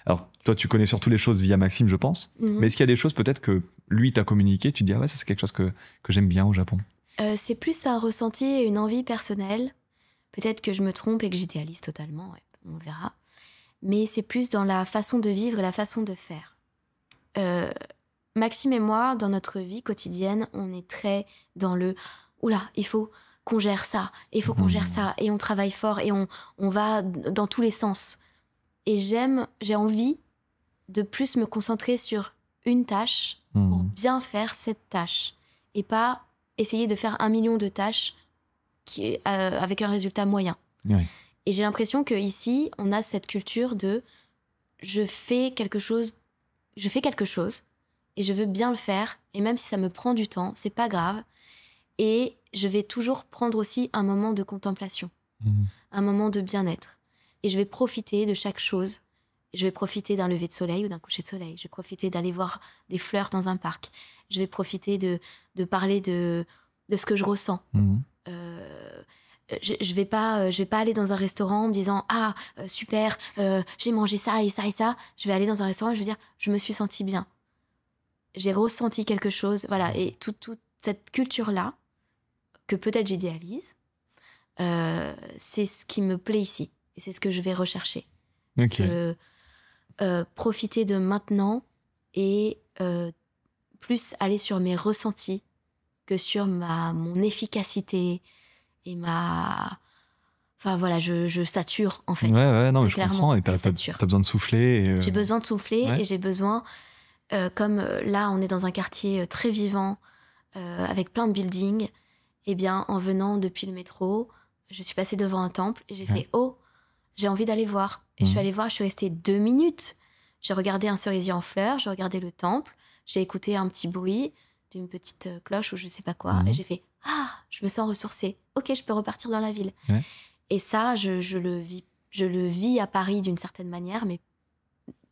Alors, toi, tu connais surtout les choses via Maxime, je pense, mais est-ce qu'il y a des choses peut-être que lui t'a communiqué, tu te dis, ça c'est quelque chose que j'aime bien au Japon? C'est plus un ressenti et une envie personnelle. Peut-être que je me trompe et que j'idéalise totalement, on verra. Mais c'est plus dans la façon de vivre et la façon de faire. Maxime et moi, dans notre vie quotidienne, on est très dans le « Oula, il faut qu'on gère ça, il faut qu'on gère ça », et on travaille fort et on va dans tous les sens. Et j'ai envie de plus me concentrer sur une tâche pour bien faire cette tâche et pas essayer de faire 1 million de tâches avec un résultat moyen. Oui. Et j'ai l'impression qu'ici, on a cette culture de je fais quelque chose et je veux bien le faire. Et même si ça me prend du temps, c'est pas grave. Et je vais toujours prendre aussi un moment de contemplation, un moment de bien-être. et je vais profiter de chaque chose. Je vais profiter d'un lever de soleil ou d'un coucher de soleil. Je vais profiter d'aller voir des fleurs dans un parc. Je vais profiter de parler de ce que je ressens. Je vais pas aller dans un restaurant en me disant super, j'ai mangé ça et ça et ça. Je vais aller dans un restaurant et je vais dire je me suis sentie bien. J'ai ressenti quelque chose, voilà. Et toute cette culture-là, que peut-être j'idéalise, c'est ce qui me plaît ici. Et c'est ce que je vais rechercher. Profiter de maintenant et plus aller sur mes ressentis que sur mon efficacité et Enfin voilà, je sature en fait. Ouais, non, mais je comprends. Et t'as besoin de souffler. J'ai besoin de souffler et j'ai besoin... comme là, on est dans un quartier très vivant, avec plein de buildings, eh bien, en venant depuis le métro, je suis passée devant un temple et j'ai fait « Oh, j'ai envie d'aller voir ». Et je suis allée voir, je suis restée 2 minutes. J'ai regardé un cerisier en fleurs, j'ai regardé le temple, j'ai écouté un petit bruit d'une petite cloche ou je sais pas quoi, et j'ai fait « Ah, je me sens ressourcée. Ok, je peux repartir dans la ville. » Et ça, je le vis à Paris d'une certaine manière, mais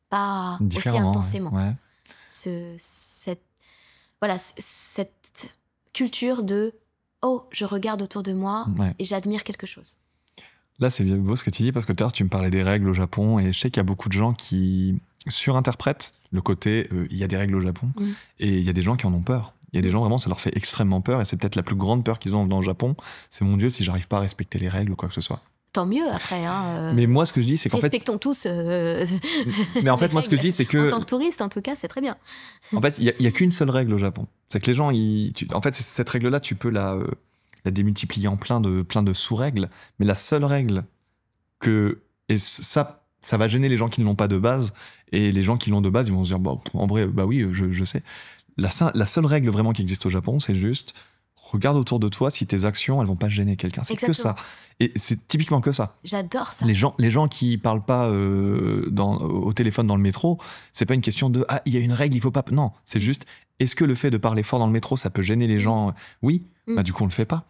pas aussi intensément. Cette culture de oh, je regarde autour de moi et j'admire quelque chose. Là, c'est beau ce que tu dis, parce que tout à l'heure, tu me parlais des règles au Japon, et je sais qu'il y a beaucoup de gens qui surinterprètent le côté il y a des règles au Japon, et il y a des gens qui en ont peur. Il y a des gens, vraiment, ça leur fait extrêmement peur, et c'est peut-être la plus grande peur qu'ils ont en venant au Japon. C'est mon Dieu, si j'arrive pas à respecter les règles ou quoi que ce soit. Tant mieux après. Mais moi, ce que je dis, c'est qu'en fait. Respectons tous. Mais en fait, moi, ce que je dis, c'est que. En tant que touriste, en tout cas, c'est très bien. En fait, il y a qu'une seule règle au Japon. C'est que les gens, en fait, cette règle-là, tu peux la démultiplier en plein de sous-règles. Mais la seule règle et ça va gêner les gens qui ne l'ont pas de base. Et les gens qui l'ont de base, ils vont se dire, bon, en vrai, bah oui, je sais. La seule règle vraiment qui existe au Japon, c'est juste regarde autour de toi si tes actions elles vont pas gêner quelqu'un. C'est que ça. Et c'est typiquement que ça. J'adore ça. Les gens qui parlent pas au téléphone dans le métro, c'est pas une question de il y a une règle, il faut pas. Non, c'est juste est-ce que le fait de parler fort dans le métro ça peut gêner les gens? Oui. Bah du coup on le fait pas.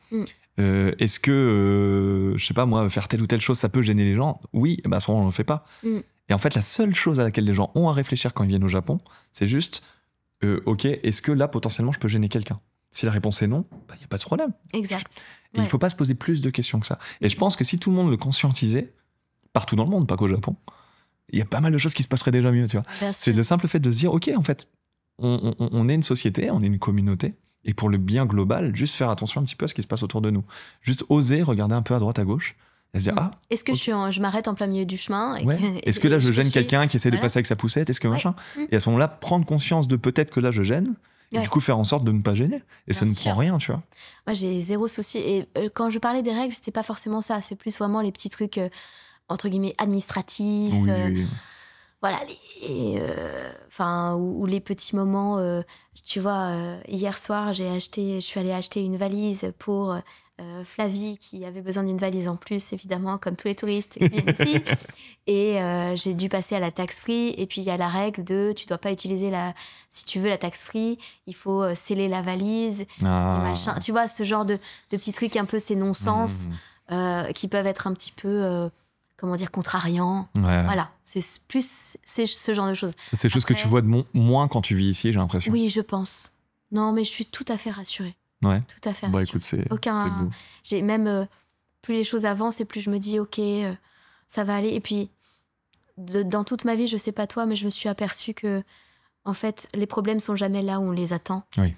Est-ce que je sais pas moi faire telle ou telle chose ça peut gêner les gens? Oui. Bah à ce moment on le fait pas. Et en fait la seule chose à laquelle les gens ont à réfléchir quand ils viennent au Japon, c'est juste ok, est-ce que là potentiellement je peux gêner quelqu'un? Si la réponse est non, il n'y a pas de problème. Exact. Et il ne faut pas se poser plus de questions que ça. Et je pense que si tout le monde le conscientisait, partout dans le monde, pas qu'au Japon, il y a pas mal de choses qui se passeraient déjà mieux. Tu vois. C'est le simple fait de se dire, ok, en fait, on est une société, on est une communauté, et pour le bien global, juste faire attention un petit peu à ce qui se passe autour de nous. Juste oser regarder un peu à droite, à gauche, et se dire, est-ce que je m'arrête en plein milieu du chemin Est-ce que là, je gêne quelqu'un qui essaie de passer avec sa poussette? Est-ce que machin? Et à ce moment-là, prendre conscience de peut-être que là, je gêne, et du coup, faire en sorte de ne pas gêner. Et ça ne prend rien, tu vois. Moi, j'ai zéro souci. Et quand je parlais des règles, c'était pas forcément ça. C'est plus vraiment les petits trucs, entre guillemets, administratifs. Voilà, ou les petits moments. Tu vois, hier soir, je suis allée acheter une valise pour Flavie, qui avait besoin d'une valise en plus, évidemment, comme tous les touristes qui viennent ici. Et j'ai dû passer à la tax-free. Et puis, il y a la règle de tu dois pas utiliser si tu veux la tax-free, il faut sceller la valise. Et machin. Tu vois, ce genre de petits trucs un peu ces non-sens qui peuvent être un petit peu... contrariants. Voilà, c'est ce genre de choses. C'est des choses que tu vois de moins quand tu vis ici, j'ai l'impression. Oui, je pense. Non, mais je suis tout à fait rassurée. Ouais. Tout à fait. Bon, écoute, c'est beau. J'ai même plus les choses avancent et plus je me dis ok, ça va aller. Et puis dans toute ma vie, je sais pas toi, mais je me suis aperçue que en fait, les problèmes sont jamais là où on les attend. Oui.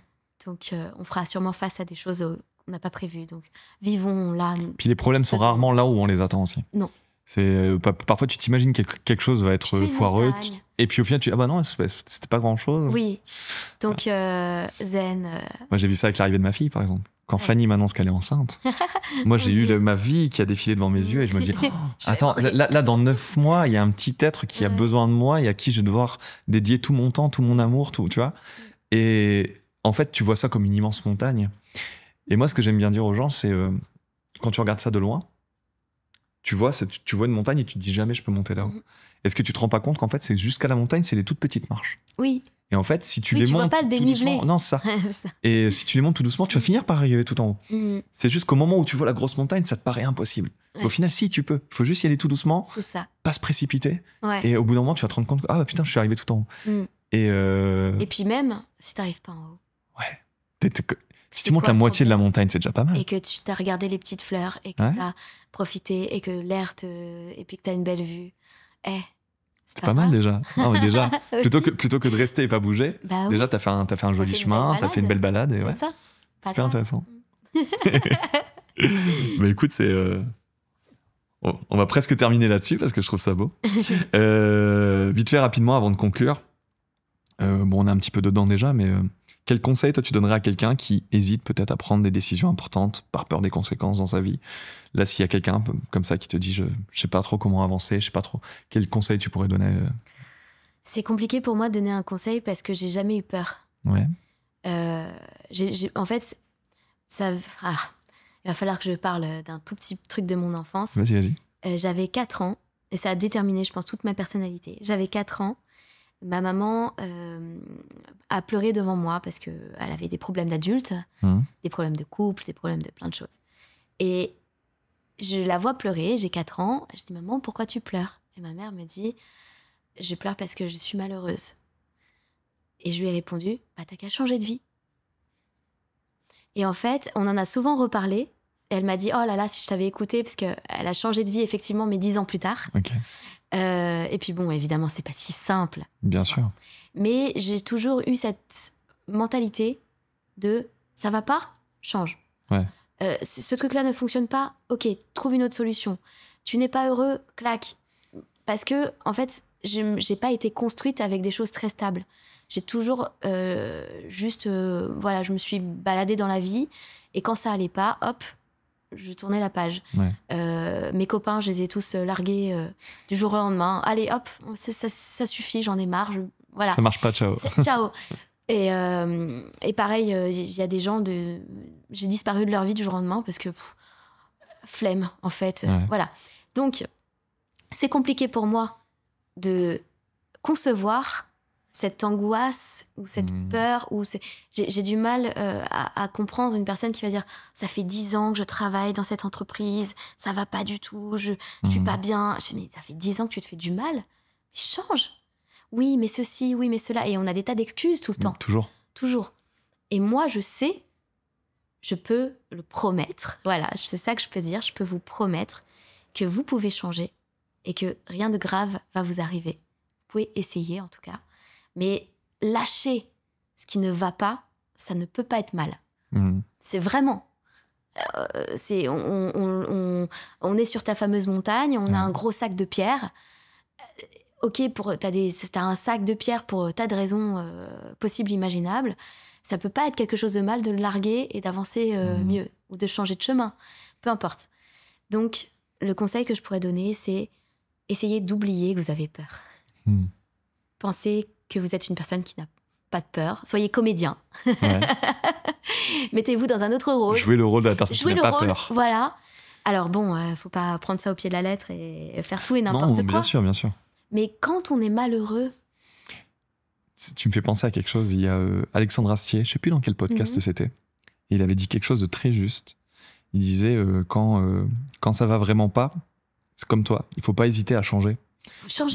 Donc on fera sûrement face à des choses qu'on n'a pas prévues. Donc vivons là. Puis les problèmes sont rarement là où on les attend aussi. Non. Parfois tu t'imagines que quelque chose va être foireux et puis au final tu dis non, c'était pas grand chose. Oui, donc zen. Moi j'ai vu ça avec l'arrivée de ma fille par exemple. Quand Fanny m'annonce qu'elle est enceinte, moi j'ai eu ma vie qui a défilé devant mes yeux et je me dis attends, là dans 9 mois il y a un petit être qui a besoin de moi et à qui je vais devoir dédier tout mon temps, tout mon amour, tout, tu vois. Et en fait tu vois ça comme une immense montagne. Et moi ce que j'aime bien dire aux gens c'est quand tu regardes ça de loin, tu vois une montagne et tu te dis jamais je peux monter là-haut. Est-ce que tu te rends pas compte qu'en fait c'est jusqu'à la montagne c'est des toutes petites marches? Oui. Et en fait, si tu oui, les tu montes vois pas le dénivelé. doucement, non, c'est ça. Et si tu les montes tout doucement, tu vas finir par arriver tout en haut. C'est juste qu'au moment où tu vois la grosse montagne, ça te paraît impossible. Ouais. Au final, si, tu peux. Il faut juste y aller tout doucement, c'est ça. Pas se précipiter. Ouais. Et au bout d'un moment, tu vas te rendre compte que ah putain, je suis arrivé tout en haut. Et puis même, si t'arrives pas en haut. Ouais. Si tu montes la moitié de la montagne, c'est déjà pas mal. Et que tu t'as regardé les petites fleurs, et que t'as profité, et que l'air et puis que t'as une belle vue. C'est pas mal déjà. Non, mais déjà, plutôt que de rester et pas bouger, déjà t'as fait un joli chemin, t'as fait une belle balade. Et c'est ça. C'est super intéressant. Mais écoute, on va presque terminer là-dessus parce que je trouve ça beau. Vite fait, rapidement, avant de conclure. On est un petit peu dedans déjà, mais quel conseil toi tu donnerais à quelqu'un qui hésite peut-être à prendre des décisions importantes par peur des conséquences dans sa vie? Là, s'il y a quelqu'un comme ça qui te dit je sais pas trop comment avancer, je sais pas trop, quel conseil tu pourrais donner? C'est compliqué pour moi de donner un conseil parce que j'ai jamais eu peur. Ouais. En fait, il va falloir que je parle d'un tout petit truc de mon enfance. Vas-y. J'avais 4 ans et ça a déterminé, je pense, toute ma personnalité. J'avais 4 ans. Ma maman a pleuré devant moi parce qu'elle avait des problèmes d'adulte, des problèmes de couple, des problèmes de plein de choses. Et je la vois pleurer, j'ai 4 ans. Je dis, maman, pourquoi tu pleures? Et ma mère me dit, je pleure parce que je suis malheureuse. Et je lui ai répondu, t'as qu'à changer de vie. Et en fait, on en a souvent reparlé. Et elle m'a dit, oh là là, si je t'avais écouté, parce qu'elle a changé de vie effectivement, mais 10 ans plus tard. Ok. Et puis bon, évidemment, c'est pas si simple. Bien sûr. Mais j'ai toujours eu cette mentalité de ça va pas, change. Ouais. Ce truc-là ne fonctionne pas, ok, trouve une autre solution. Tu n'es pas heureux, claque. Parce que, en fait, j'ai pas été construite avec des choses très stables. J'ai toujours je me suis baladée dans la vie et quand ça allait pas, hop, je tournais la page. Ouais. Mes copains, je les ai tous largués du jour au lendemain. Allez, hop, ça suffit, j'en ai marre. Voilà. Ça marche pas, ciao. Ciao. Et pareil, il y a des gens j'ai disparu de leur vie du jour au lendemain parce que flemme, en fait. Ouais. Voilà. Donc, c'est compliqué pour moi de concevoir cette angoisse ou cette peur. J'ai du mal à comprendre une personne qui va dire « Ça fait 10 ans que je travaille dans cette entreprise, ça va pas du tout, je suis pas bien. » Je dis « Mais ça fait 10 ans que tu te fais du mal, mais change. Oui, mais ceci, oui, mais cela. » Et on a des tas d'excuses tout le temps. Toujours. Et moi, je sais, je peux le promettre. Voilà, c'est ça que je peux dire. Je peux vous promettre que vous pouvez changer et que rien de grave va vous arriver. Vous pouvez essayer, en tout cas. Mais lâcher ce qui ne va pas, ça ne peut pas être mal. C'est vraiment... on est sur ta fameuse montagne, on a un gros sac de pierres. Ok, t'as un sac de pierres pour tas de raisons possibles, imaginables. Ça peut pas être quelque chose de mal de le larguer et d'avancer mieux, ou de changer de chemin. Peu importe. Donc, le conseil que je pourrais donner, c'est essayer d'oublier que vous avez peur. Pensez que vous êtes une personne qui n'a pas de peur. Soyez comédien. Ouais. Mettez-vous dans un autre rôle. Jouez le rôle de la personne qui n'a pas peur. Voilà. Alors bon, faut pas prendre ça au pied de la lettre et faire tout et n'importe quoi. Bien sûr, bien sûr. Mais quand on est malheureux... Tu me fais penser à quelque chose. Il y a Alexandre Astier, je sais plus dans quel podcast c'était. Et il avait dit quelque chose de très juste. Il disait quand ça va vraiment pas, c'est comme toi, il faut pas hésiter à changer.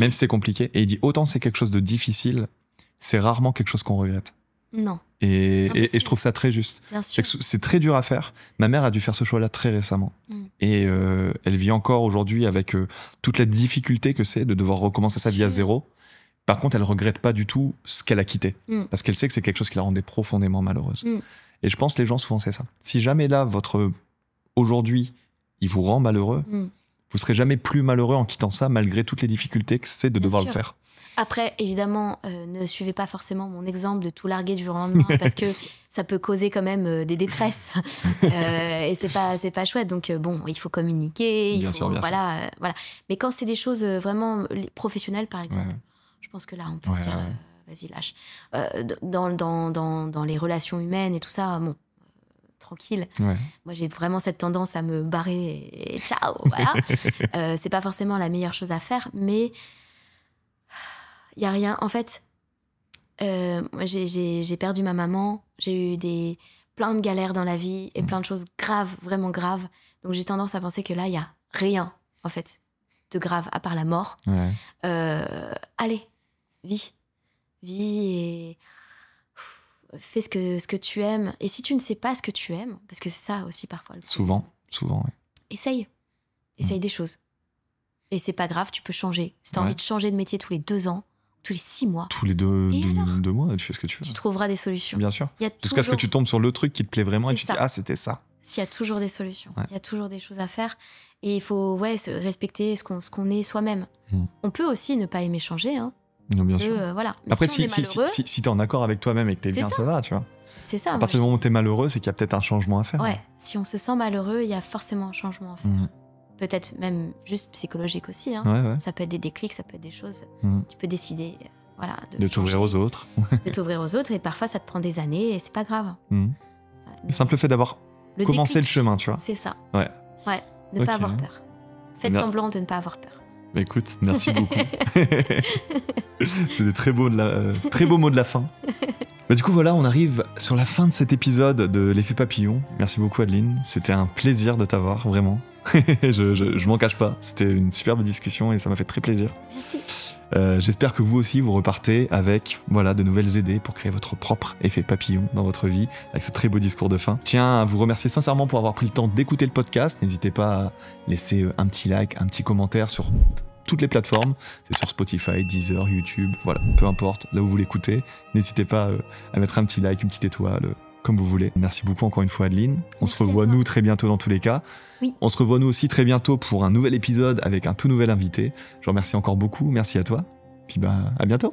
Même si c'est compliqué. Et il dit autant c'est quelque chose de difficile, c'est rarement quelque chose qu'on regrette. Non. Et je trouve ça très juste. Bien sûr. C'est très dur à faire. Ma mère a dû faire ce choix-là très récemment. Et elle vit encore aujourd'hui avec toute la difficulté que c'est de devoir recommencer sa vie à zéro. Par contre, elle regrette pas du tout ce qu'elle a quitté. Parce qu'elle sait que c'est quelque chose qui la rendait profondément malheureuse. Et je pense que les gens, souvent, c'est ça. Si jamais là, votre aujourd'hui, il vous rend malheureux, vous serez jamais plus malheureux en quittant ça, malgré toutes les difficultés que c'est de devoir le faire. Après, évidemment, ne suivez pas forcément mon exemple de tout larguer du jour au lendemain, parce que ça peut causer quand même des détresses. Et c'est pas chouette. Donc, bon, il faut communiquer. Bien sûr. Voilà. Mais quand c'est des choses vraiment professionnelles, par exemple, je pense que là, on peut se dire, vas-y, lâche. Dans les relations humaines et tout ça, bon, tranquille. Moi, j'ai vraiment cette tendance à me barrer et ciao, voilà. C'est pas forcément la meilleure chose à faire, mais il y a rien. En fait, Moi, j'ai perdu ma maman, j'ai eu plein de galères dans la vie et plein de choses graves, vraiment graves. Donc j'ai tendance à penser que là, il n'y a rien, en fait, de grave, à part la mort. Ouais. Allez, vis et fais ce que tu aimes. Et si tu ne sais pas ce que tu aimes, parce que c'est ça aussi parfois. Souvent, ouais. Essaye des choses. Et c'est pas grave, tu peux changer. Si tu as envie de changer de métier tous les 2 ans, tous les 6 mois. Tous les 2 mois, tu fais ce que tu veux. Tu trouveras des solutions. Bien sûr. Jusqu'à ce que tu tombes sur le truc qui te plaît vraiment et tu te dis, c'était ça. Il y a toujours des solutions. Il y a toujours des choses à faire. Et il faut respecter ce qu'on est soi-même. On peut aussi ne pas aimer changer. Hein. Non, bien sûr. Voilà. Mais après, si t'es en accord avec toi-même et que t'es bien, ça va, tu vois. C'est ça. À partir du moment où t'es malheureux, c'est qu'il y a peut-être un changement à faire. Ouais. Si on se sent malheureux, il y a forcément un changement à faire. Peut-être même juste psychologique aussi. Hein. Ouais. Ça peut être des déclics, ça peut être des choses. Tu peux décider de t'ouvrir aux autres. De t'ouvrir aux autres. Et parfois, ça te prend des années et c'est pas grave. Le simple fait d'avoir commencé le chemin, tu vois. C'est ça. Ouais. Ne pas avoir peur. Faites semblant de ne pas avoir peur. Écoute, merci beaucoup. C'est des très beaux mots de la fin. Du coup, voilà, on arrive sur la fin de cet épisode de l'effet papillon. Merci beaucoup, Adeline. C'était un plaisir de t'avoir, vraiment. je m'en cache pas. C'était une superbe discussion et ça m'a fait très plaisir. Merci. J'espère que vous aussi, vous repartez avec de nouvelles idées pour créer votre propre effet papillon dans votre vie, avec ce très beau discours de fin. Je tiens à vous remercier sincèrement pour avoir pris le temps d'écouter le podcast. N'hésitez pas à laisser un petit like, un petit commentaire sur toutes les plateformes. C'est sur Spotify, Deezer, YouTube, peu importe, là où vous l'écoutez. N'hésitez pas à mettre un petit like, une petite étoile, comme vous voulez. Merci beaucoup encore une fois, Adeline. On se revoit nous très bientôt dans tous les cas. Oui. On se revoit nous aussi très bientôt pour un nouvel épisode avec un tout nouvel invité. Je vous remercie encore beaucoup. Merci à toi. Puis à bientôt.